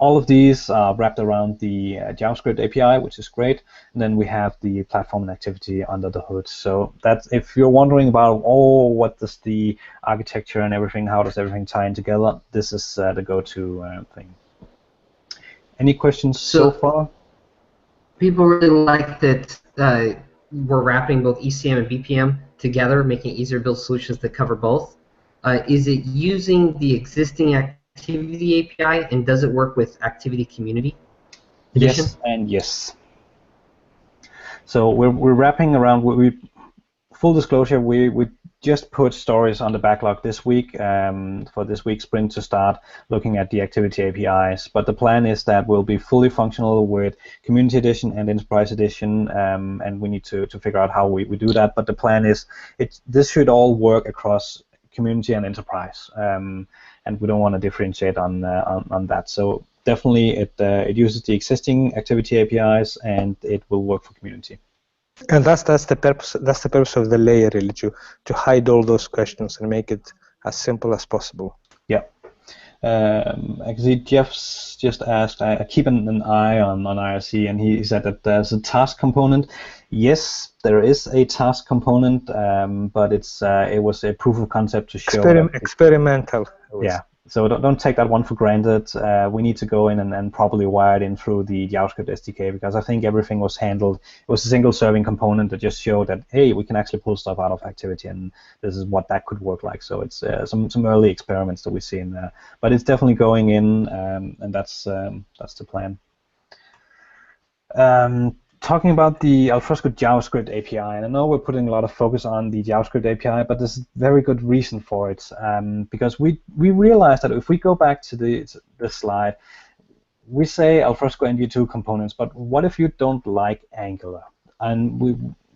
All of these are wrapped around the JavaScript API, which is great. And then we have the platform and activity under the hood. So that's, if you're wondering about, oh, what does the architecture and everything, how does everything tie in together, this is the go-to thing. Any questions so far? People really like that we're wrapping both ECM and BPM together, making it easier to build solutions that cover both. Is it using the existing Activity API, and does it work with Activity Community Edition? Yes and yes. So we're wrapping around. Full disclosure, we just put stories on the backlog this week for this week's sprint to start looking at the Activity APIs. But the plan is that we'll be fully functional with Community Edition and Enterprise Edition, and we need to figure out how we do that. But the plan is this should all work across Community and Enterprise. And we don't want to differentiate on that. So definitely it uses the existing Activity APIs, and it will work for Community. And that's the purpose. That's the purpose of the layer, really, to hide all those questions and make it as simple as possible. Yeah. Actually, Jeff's just asked. I keep an eye on IRC, and he said that there's a task component. Yes, there is a task component, but it was a proof of concept to show experimental. Yeah, so don't take that one for granted. We need to go in and properly wire it in through the JavaScript SDK, because I think everything was handled. It was a single serving component that just showed that, hey, we can actually pull stuff out of activity, and this is what that could work like. So it's some early experiments that we see in there, but it's definitely going in, and that's the plan. Talking about the Alfresco JavaScript API, and I know we're putting a lot of focus on the JavaScript API, but there's a very good reason for it, because we realized that if we go back to this slide, we say Alfresco NV2 components, but what if you don't like Angular? And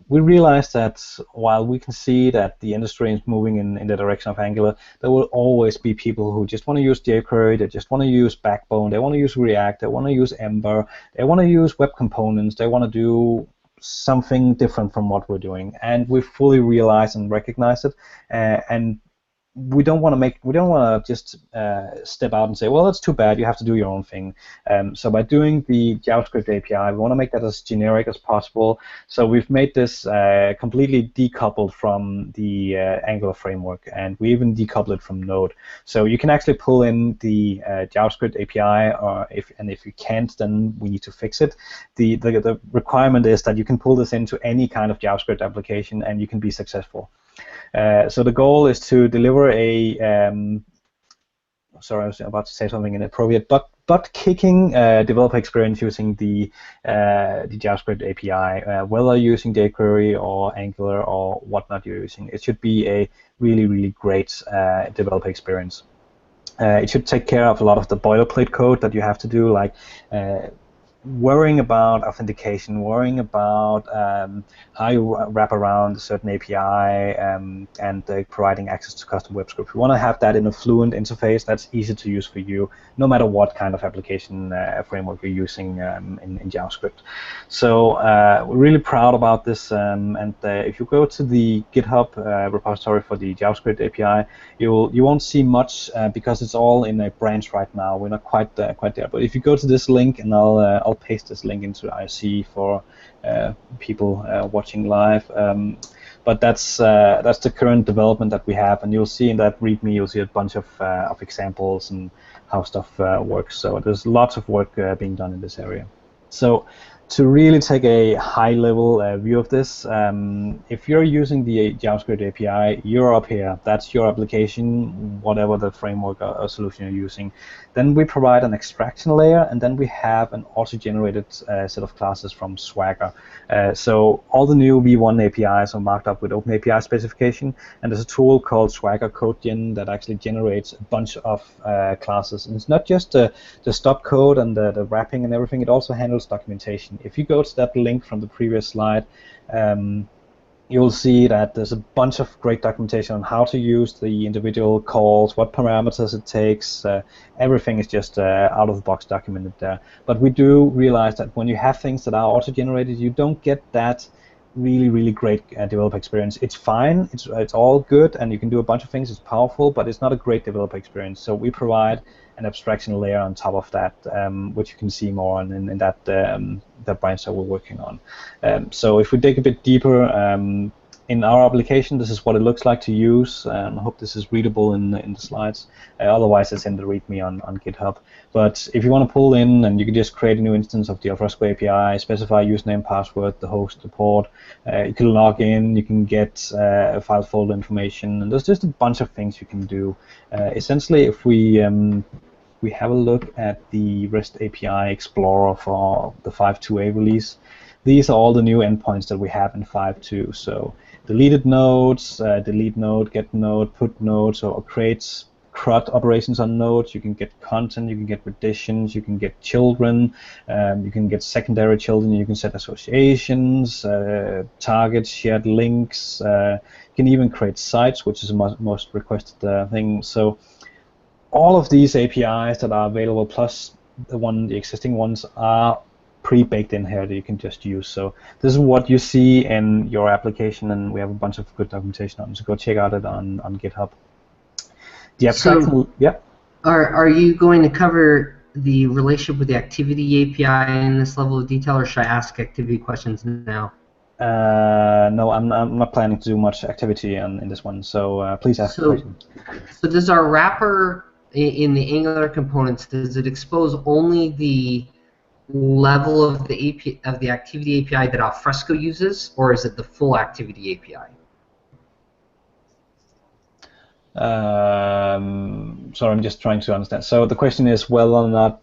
we realized that while we can see that the industry is moving in the direction of Angular, there will always be people who just want to use jQuery, they just want to use Backbone, they want to use React, they want to use Ember, they want to use web components, they want to do something different from what we're doing. And we fully realize and recognize it, and we don't want to just step out and say, well, that's too bad, you have to do your own thing. So by doing the JavaScript API, we want to make that as generic as possible. So we've made this completely decoupled from the Angular framework, and we even decoupled it from Node. So you can actually pull in the JavaScript API, or if you can't, then we need to fix it. The requirement is that you can pull this into any kind of JavaScript application, and you can be successful. So the goal is to deliver a sorry, I was about to say something inappropriate, butt-kicking developer experience using the JavaScript API, whether you're using jQuery or Angular or whatnot you're using. It should be a really, really great developer experience. It should take care of a lot of the boilerplate code that you have to do, like worrying about authentication, worrying about how you wrap around a certain API, and providing access to custom web scripts. We want to have that in a fluent interface that's easy to use for you, no matter what kind of application framework you're using in JavaScript. So we're really proud about this, and if you go to the GitHub repository for the JavaScript API, you won't see much because it's all in a branch right now. We're not quite there. But if you go to this link, and I'll paste this link into IRC for people watching live. But that's the current development that we have, and you'll see in that README, you'll see a bunch of examples and how stuff works. So there's lots of work being done in this area. So to really take a high-level view of this, if you're using the JavaScript API, you're up here. That's your application, whatever the framework or solution you're using. Then we provide an extraction layer, and then we have an auto-generated set of classes from Swagger. So all the new V1 APIs are marked up with OpenAPI specification, and there's a tool called Swagger CodeGen that actually generates a bunch of classes. And it's not just the stop code and the wrapping and everything, it also handles documentation. If you go to that link from the previous slide, you'll see that there's a bunch of great documentation on how to use the individual calls, what parameters it takes. Everything is just out of the box documented there. But we do realize that when you have things that are auto-generated, you don't get that really, really great developer experience. It's fine, it's all good, and you can do a bunch of things, it's powerful, but it's not a great developer experience. So we provide an abstraction layer on top of that, which you can see more on in that branch that we're working on. So if we dig a bit deeper, in our application, this is what it looks like to use. I hope this is readable in the slides. Otherwise, it's in the README on GitHub. But if you want to pull in, and you can just create a new instance of the Alfresco API, specify username, password, the host, the port. You can log in, you can get file folder information, and there's just a bunch of things you can do. Essentially, if we have a look at the REST API Explorer for the 5.2a release, these are all the new endpoints that we have in 5.2. So deleted nodes, delete node, get node, put nodes, or create CRUD operations on nodes. You can get content, you can get additions, you can get children, you can get secondary children, you can set associations, targets, shared links, you can even create sites, which is the most requested thing. So all of these APIs that are available, plus the existing ones, are pre-baked in here that you can just use. So this is what you see in your application, and we have a bunch of good documentation on it. So go check out it on GitHub. The abstraction, so, yeah. Are you going to cover the relationship with the activity API in this level of detail, or should I ask activity questions now? No, I'm not planning to do much activity in this one, so please ask the question. So does our wrapper in the Angular components, does it expose only the level of the API, of the activity API that Alfresco uses, or is it the full activity API? Sorry, I'm just trying to understand. So the question is whether or not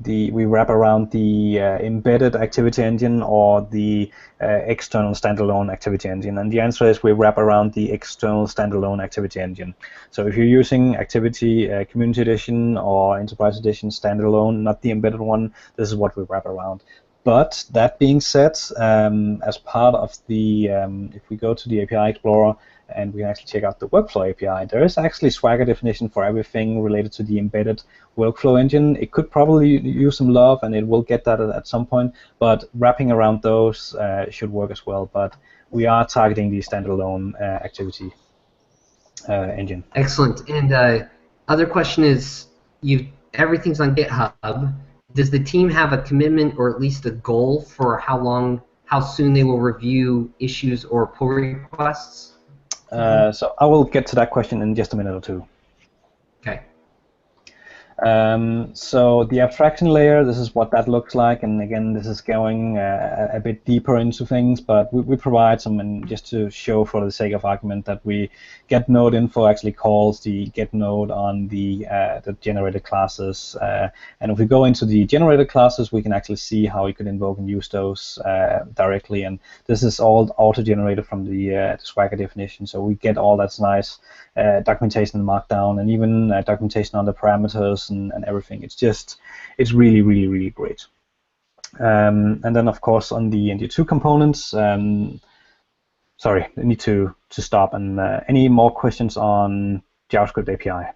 we wrap around the embedded activity engine or the external standalone activity engine, and the answer is we wrap around the external standalone activity engine. So if you're using Activity Community Edition or Enterprise Edition standalone, not the embedded one, this is what we wrap around. But that being said, as part of the, if we go to the API Explorer, and we can actually check out the workflow API, there is actually Swagger definition for everything related to the embedded workflow engine. It could probably use some love, and it will get that at some point, but wrapping around those should work as well. But we are targeting the standalone activity engine. Excellent. And other question is, everything's on GitHub. Does the team have a commitment or at least a goal for how soon they will review issues or pull requests? So I will get to that question in just a minute or two. Okay. So the abstraction layer, this is what that looks like, and again, this is going a bit deeper into things, but we provide some, and just to show for the sake of argument that we get node info actually calls the get node on the generated classes, and if we go into the generated classes, we can actually see how we could invoke and use those directly, and this is all auto-generated from the Swagger definition, so we get all that's nice documentation in Markdown, and even documentation on the parameters and everything. It's really, really, really great. And then, of course, on the NG2 components, sorry, I need to stop. And any more questions on JavaScript API?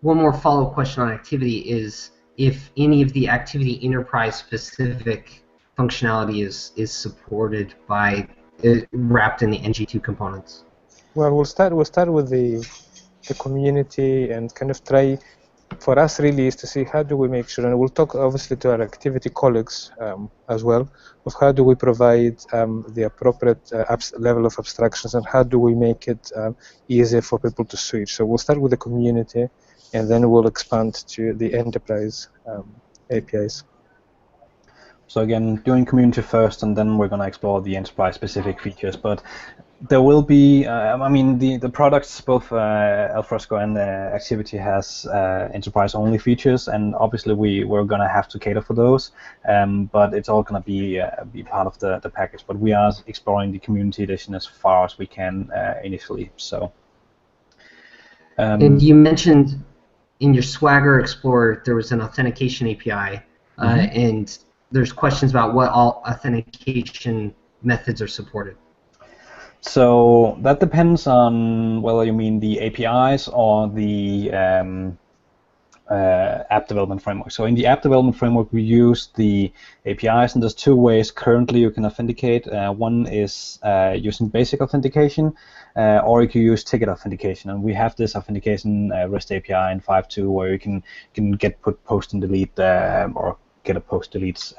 One more follow-up question on activity is if any of the activity enterprise-specific functionality is supported by wrapped in the NG2 components. Well, we'll start with the community and kind of try. For us, really, is to see how do we make sure, and we'll talk obviously to our activity colleagues as well, of how do we provide the appropriate level of abstractions, and how do we make it easier for people to switch. So we'll start with the community, and then we'll expand to the enterprise APIs. So again, doing community first, and then we're going to explore the enterprise-specific features. But there will be, I mean, the products, both Alfresco and Activity has enterprise-only features, and obviously we're going to have to cater for those. But it's all going to be part of the package. But we are exploring the community edition as far as we can initially. So. And you mentioned in your Swagger Explorer there was an authentication API, and there's questions about what all authentication methods are supported. So that depends on whether you mean the APIs or the app development framework. So in the app development framework, we use the APIs, and there's two ways currently you can authenticate. One is using basic authentication, or you can use ticket authentication. And we have this authentication REST API in 5.2 where you can get post and delete or get a post-delete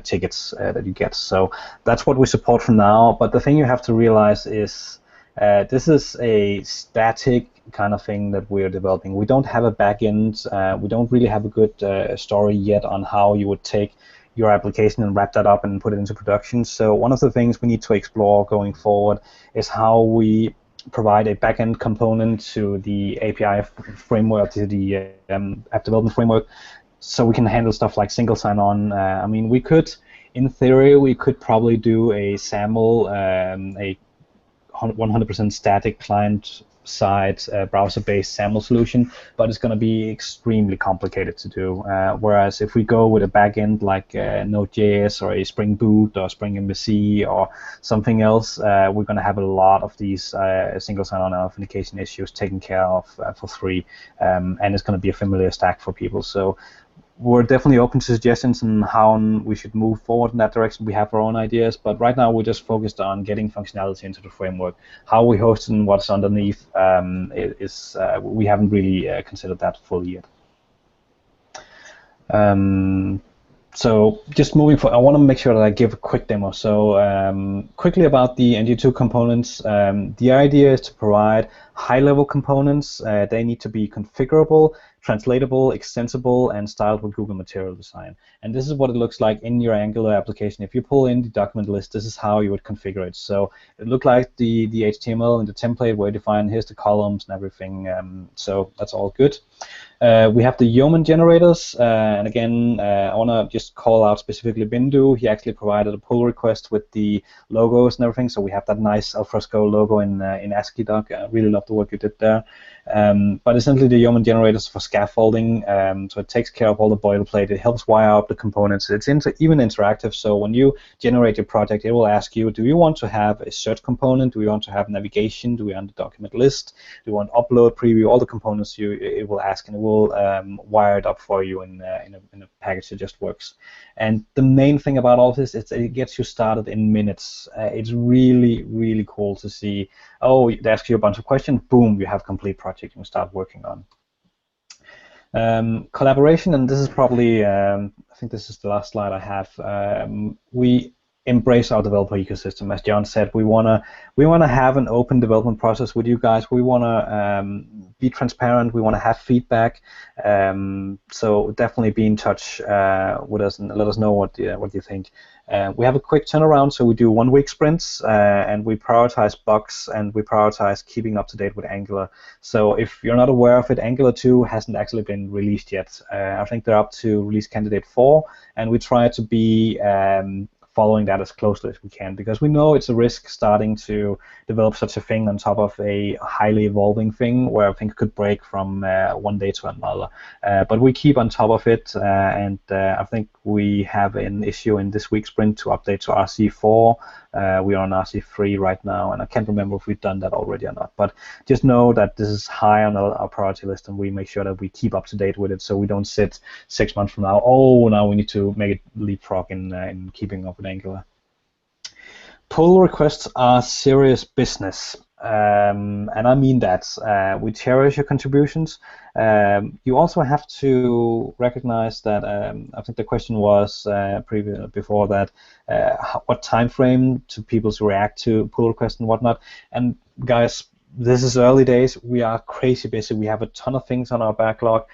tickets that you get. So that's what we support for now. But the thing you have to realize is this is a static kind of thing that we're developing. We don't have a backend. We don't really have a good story yet on how you would take your application and wrap that up and put it into production. So one of the things we need to explore going forward is how we provide a backend component to the API framework, to the app development framework, so we can handle stuff like single sign-on. I mean, we could, in theory, we could probably do a SAML, a 100% static client-side browser-based SAML solution, but it's going to be extremely complicated to do. Whereas if we go with a backend like Node.js or a Spring Boot or Spring MVC or something else, we're going to have a lot of these single sign-on authentication issues taken care of for free, and it's going to be a familiar stack for people. So we're definitely open to suggestions on how we should move forward in that direction. We have our own ideas, but right now we're just focused on getting functionality into the framework. How we host and what's underneath we haven't really considered that fully yet. So just moving forward, I want to make sure that I give a quick demo. So quickly about the NG2 components. The idea is to provide high-level components. They need to be configurable, translatable, extensible, and styled with Google Material Design. And this is what it looks like in your Angular application. If you pull in the document list, this is how you would configure it. So it looked like the HTML and the template where you define here's the columns and everything. So that's all good. We have the Yeoman generators, and again, I want to just call out specifically Bindu. He actually provided a pull request with the logos and everything, so we have that nice Alfresco logo in ASCII doc. I really love the work you did there. But essentially, the Yeoman generators for scaffolding, so it takes care of all the boilerplate. It helps wire up the components. It's even interactive, so when you generate your project, it will ask you, do you want to have a search component? Do you want to have navigation? Do we want the document list? Do you want upload, preview? All the components it will ask, and it will wire it up for you in a package that just works. And the main thing about all this is it gets you started in minutes. It's really, really cool to see, oh, they ask you a bunch of questions, boom, you have a complete project you can start working on. Collaboration, and this is probably, I think this is the last slide I have. We embrace our developer ecosystem. As John said, we wanna have an open development process with you guys. We wanna be transparent. We wanna have feedback. So definitely be in touch with us and let us know what you think. We have a quick turnaround, so we do 1 week sprints, and we prioritize bugs, and we prioritize keeping up to date with Angular. So if you're not aware of it, Angular 2 hasn't actually been released yet. I think they're up to release candidate 4, and we try to be following that as closely as we can, because we know it's a risk starting to develop such a thing on top of a highly evolving thing where things could break from one day to another. But we keep on top of it, and I think we have an issue in this week's sprint to update to RC4. We are on RC3 right now, and I can't remember if we've done that already or not. But just know that this is high on our priority list, and we make sure that we keep up to date with it, so we don't sit 6 months from now, oh, now we need to make it leapfrog in keeping up with Angular. Pull requests are serious business, and I mean that. We cherish your contributions. You also have to recognize that, I think the question was before that, what time frame to people to react to pull requests and whatnot. And guys, this is early days. We are crazy busy. We have a ton of things on our backlog.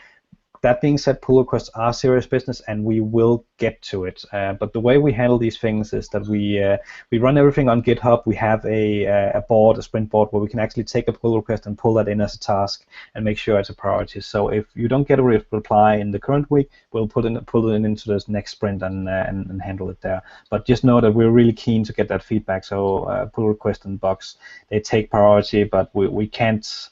That being said, pull requests are serious business, and we will get to it. But the way we handle these things is that we run everything on GitHub. We have a board, a sprint board, where we can actually take a pull request and pull that in as a task and make sure it's a priority. So if you don't get a reply in the current week, we'll pull it into the next sprint and handle it there. But just know that we're really keen to get that feedback. So pull requests and bugs, they take priority, but we can't.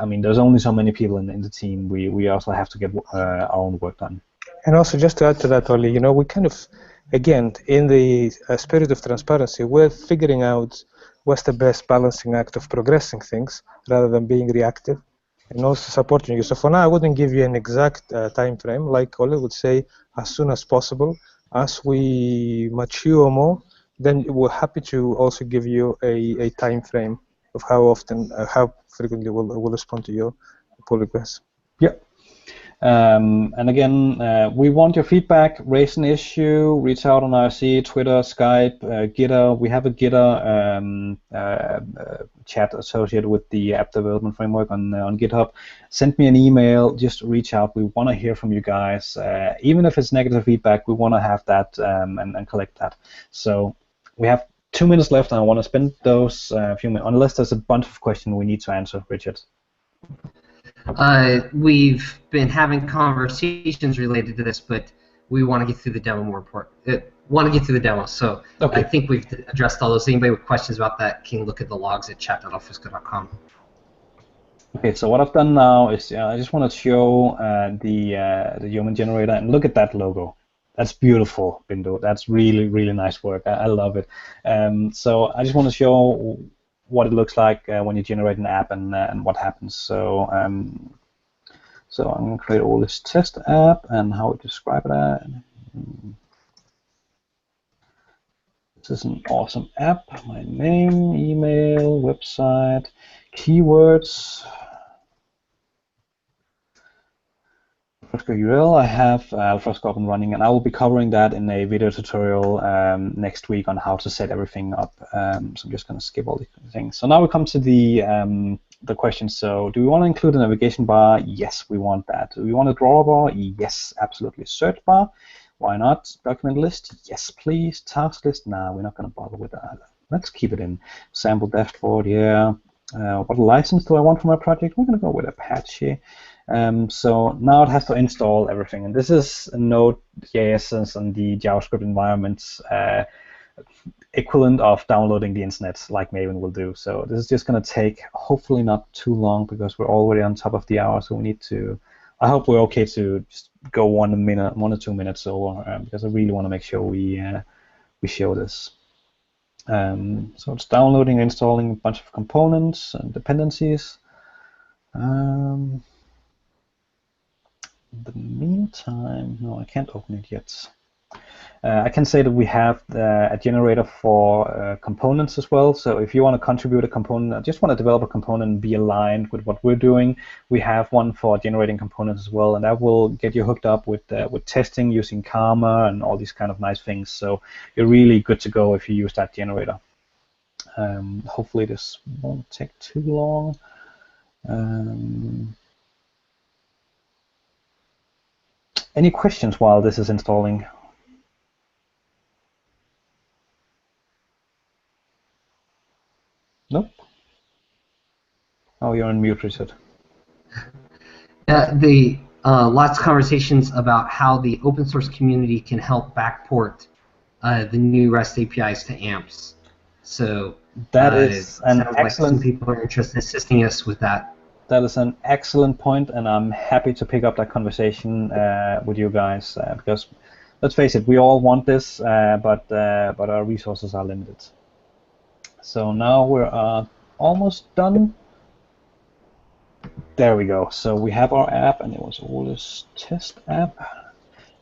I mean, there's only so many people in the team. We also have to get our own work done. And also, just to add to that, Oli, we kind of, again, in the spirit of transparency, we're figuring out what's the best balancing act of progressing things rather than being reactive, and also supporting you. So for now, I wouldn't give you an exact time frame. Like Oli would say, as soon as possible. As we mature more, then we're happy to also give you a time frame of how often, how frequently we'll respond to your pull requests. Yep. And again, we want your feedback. Raise an issue, reach out on IRC, Twitter, Skype, Gitter. We have a Gitter chat associated with the app development framework on GitHub. Send me an email. Just reach out. We want to hear from you guys. Even if it's negative feedback, we want to have that and collect that. So we have 2 minutes left, and I want to spend those few minutes, unless there's a bunch of questions we need to answer, Richard. We've been having conversations related to this, but we want to get through the demo more important. Want to get through the demo, so okay. I think we've addressed all those. Anybody with questions about that can look at the logs at chat.alfresco.com. Okay, so what I've done now is I just want to show the Yeoman generator, and look at that logo. That's beautiful, Bindu. That's really, really nice work. I love it. So I just want to show what it looks like when you generate an app and what happens. So so I'm going to create all this test app and how to describe it. This is an awesome app. My name, email, website, keywords. Alfresco URL, I have Alfresco up and running, and I will be covering that in a video tutorial next week on how to set everything up. So I'm just going to skip all these things. So now we come to the question. So do we want to include a navigation bar? Yes, we want that. Do we want a drawer bar? Yes, absolutely. Search bar? Why not? Document list? Yes, please. Task list? Nah, we're not going to bother with that. Let's keep it in. Sample dashboard, yeah. What license do I want for my project? We're going to go with Apache. So now it has to install everything, and this is Node.js and the JavaScript environments equivalent of downloading the internet, like Maven will do. So this is just going to take hopefully not too long because we're already on top of the hour. So we need to. I hope we're okay to just go 1 or 2 minutes over because I really want to make sure we show this. So it's downloading, installing a bunch of components and dependencies. In the meantime, no, I can't open it yet. I can say that we have a generator for components as well. So if you want to contribute a component, I just want to develop a component and be aligned with what we're doing, we have one for generating components as well, and that will get you hooked up with testing using Karma and all these kind of nice things. So you're really good to go if you use that generator. Hopefully this won't take too long. Any questions while this is installing? Nope. Oh, you're on mute, Richard. Lots of conversations about how the open source community can help backport the new REST APIs to AMPs. So that is an excellent. Like some people are interested in assisting us with that. That is an excellent point, and I'm happy to pick up that conversation with you guys because, let's face it, we all want this, but our resources are limited. So now we're almost done. There we go. So we have our app, and it was Ole's test app.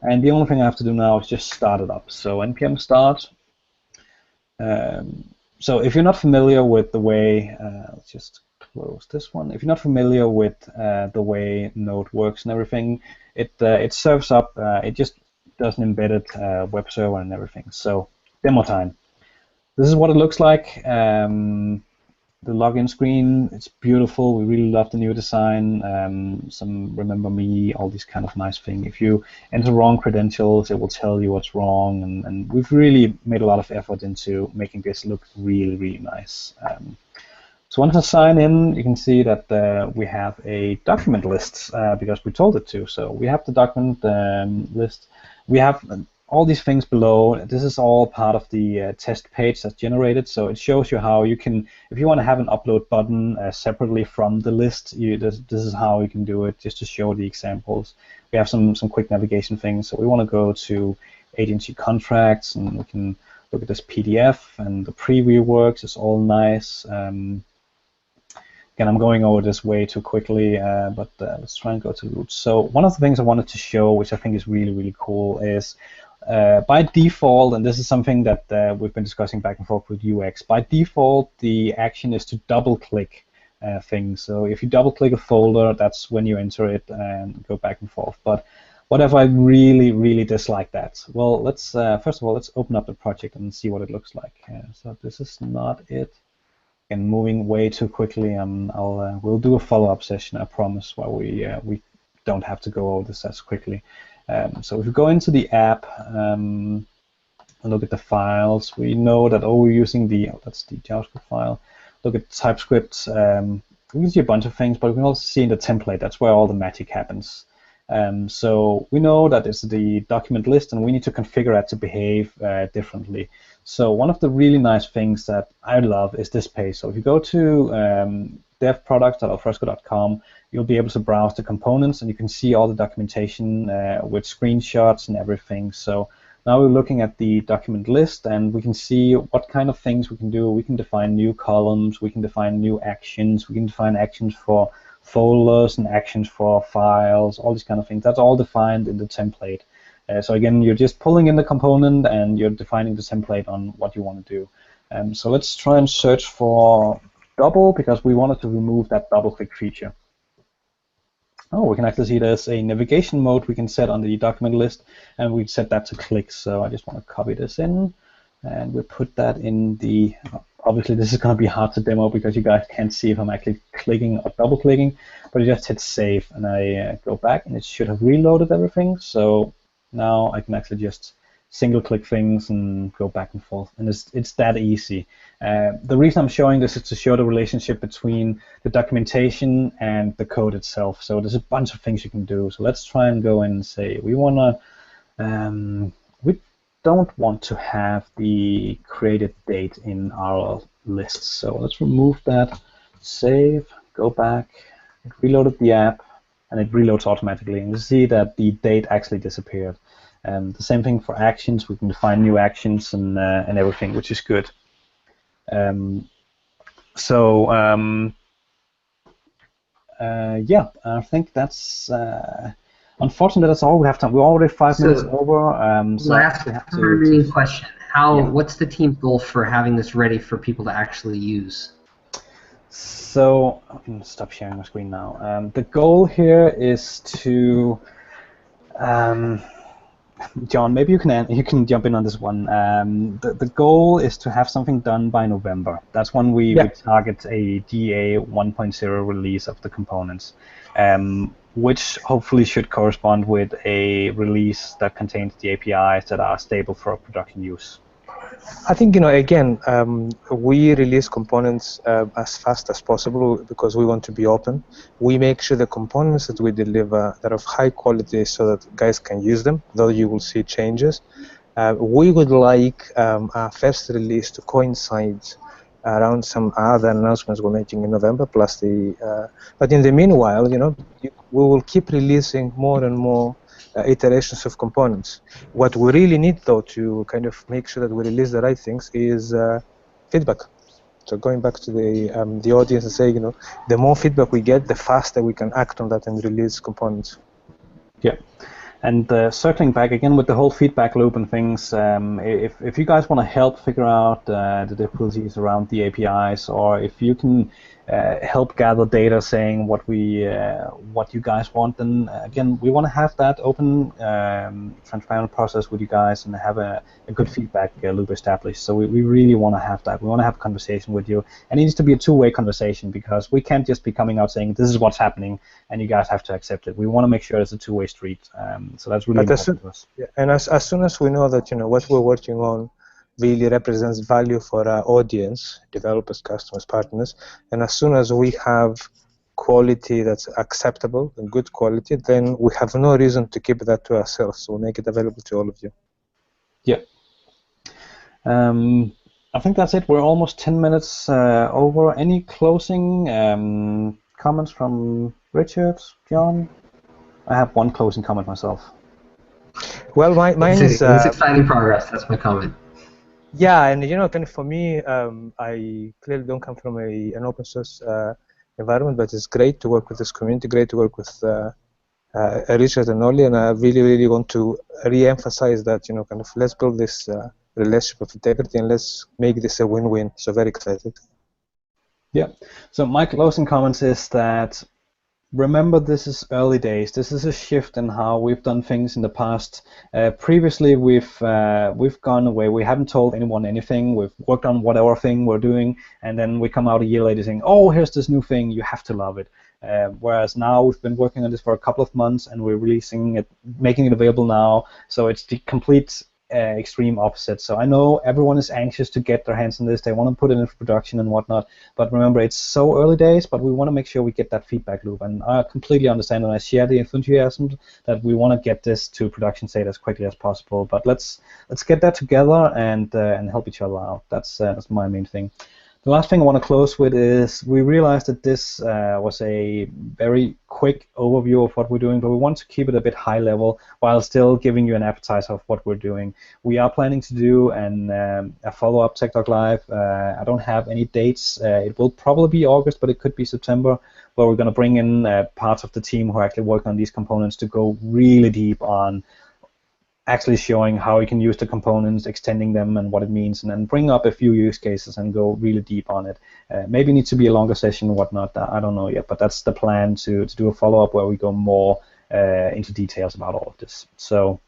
And the only thing I have to do now is just start it up. So npm start. So if you're not familiar with the way, let's just close this one. If you're not familiar with the way Node works and everything, it serves up. It just does an embedded web server and everything. So demo time. This is what it looks like. The login screen, it's beautiful. We really love the new design. Some remember me, all these kind of nice things. If you enter wrong credentials, it will tell you what's wrong. And we've really made a lot of effort into making this look really, really nice. So once I sign in, you can see that we have a document list because we told it to. So we have the document list. We have all these things below. This is all part of the test page that's generated. So it shows you how you can, if you want to have an upload button separately from the list, this is how you can do it, just to show the examples. We have some quick navigation things. So we want to go to agency contracts, and we can look at this PDF, and the preview works. It's all nice. Again, I'm going over this way too quickly, but let's try and go to the roots. So one of the things I wanted to show, which I think is really, really cool, is by default, and this is something that we've been discussing back and forth with UX, by default, the action is to double-click things. So if you double-click a folder, that's when you enter it and go back and forth. But what if I really, really dislike that? Well, let's first of all, let's open up the project and see what it looks like. So this is not it. And moving way too quickly, we'll do a follow-up session, I promise, where we don't have to go over this as quickly. So if you go into the app and look at the files, we know that we're using that's the JavaScript file. Look at TypeScript. We can see a bunch of things, but we can also see in the template. That's where all the magic happens. So we know that it's the document list, and we need to configure it to behave differently. So one of the really nice things that I love is this page. So if you go to devproducts.alfresco.com, you'll be able to browse the components, and you can see all the documentation with screenshots and everything. So now we're looking at the document list, and we can see what kind of things we can do. We can define new columns, we can define new actions, we can define actions for folders and actions for files, all these kind of things. That's all defined in the template. So again, you're just pulling in the component and you're defining the template on what you want to do. So let's try and search for double, because we wanted to remove that double click feature. Oh, we can actually see there's a navigation mode we can set on the document list, and we set that to click. So I just want to copy this in, and we put that in the. Obviously, this is going to be hard to demo because you guys can't see if I'm actually clicking or double clicking, but I just hit save, and I go back, and it should have reloaded everything. So now I can actually just single click things and go back and forth, and it's that easy. The reason I'm showing this is to show the relationship between the documentation and the code itself. So there's a bunch of things you can do. So let's try and go in and say we don't want to have the created date in our list. So let's remove that, save, go back, it reloaded the app, and it reloads automatically. And you see that the date actually disappeared. The same thing for actions. We can define new actions and everything, which is good. Yeah, I think that's unfortunately that's all we have time. We're already 5 minutes over. So last question: what's the team's goal for having this ready for people to actually use? So I can stop sharing my screen now. The goal here is to John, maybe you can jump in on this one. The goal is to have something done by November. That's when we target a GA 1.0 release of the components, which hopefully should correspond with a release that contains the APIs that are stable for production use. I think, again, we release components as fast as possible because we want to be open. We make sure the components that we deliver are of high quality so that guys can use them, though you will see changes. We would like our first release to coincide around some other announcements we're making in November, plus but in the meanwhile, we will keep releasing more and more iterations of components. What we really need, though, to kind of make sure that we release the right things is feedback. So going back to the audience and saying, the more feedback we get, the faster we can act on that and release components. Yeah. And circling back again with the whole feedback loop and things, if you guys want to help figure out the difficulties around the APIs, or if you can help gather data saying what you guys want, then again, we want to have that open, transparent process with you guys and have a good feedback loop established. So we really want to have that. We want to have a conversation with you, and it needs to be a two-way conversation because we can't just be coming out saying this is what's happening and you guys have to accept it. We want to make sure it's a two-way street. So that's really important to us. Yeah, and as soon as we know that what we're working on really represents value for our audience, developers, customers, partners, and as soon as we have quality that's acceptable and good quality, then we have no reason to keep that to ourselves. So we'll make it available to all of you. Yeah. I think that's it. We're almost 10 minutes over. Any closing comments from Richard, John? I have one closing comment myself. Well, mine is... It's exciting progress. That's my comment. Yeah, and kind of for me, I clearly don't come from an open source environment, but it's great to work with this community, great to work with Richard and Ollie, and I really, really want to re-emphasize that, kind of let's build this relationship of integrity and let's make this a win-win. So very excited. Yeah. So my closing comments is that remember, this is early days. This is a shift in how we've done things in the past. Previously, we've gone away. We haven't told anyone anything. We've worked on whatever thing we're doing, and then we come out a year later saying, "Oh, here's this new thing. You have to love it." Whereas now we've been working on this for a couple of months, and we're releasing it, making it available now. So it's the complete extreme opposite. So I know everyone is anxious to get their hands on this. They want to put it into production and whatnot. But remember, it's so early days, but we want to make sure we get that feedback loop. And I completely understand and I share the enthusiasm that we want to get this to production state as quickly as possible. But let's get that together and help each other out. That's my main thing. The last thing I want to close with is we realized that this was a very quick overview of what we're doing, but we want to keep it a bit high level while still giving you an appetizer of what we're doing. We are planning to do a follow-up Tech Talk Live. I don't have any dates. It will probably be August, but it could be September, where we're going to bring in parts of the team who are actually working on these components to go really deep on actually showing how you can use the components, extending them, and what it means, and then bring up a few use cases and go really deep on it. Maybe it needs to be a longer session or whatnot. I don't know yet, but that's the plan, to do a follow-up where we go more into details about all of this. So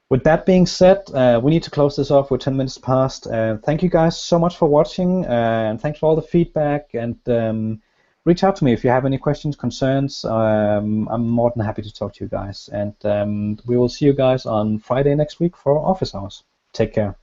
with that being said, we need to close this off. We're 10 minutes past. Thank you guys so much for watching, and thanks for all the feedback. And reach out to me if you have any questions, concerns. I'm more than happy to talk to you guys. And we will see you guys on Friday next week for office hours. Take care.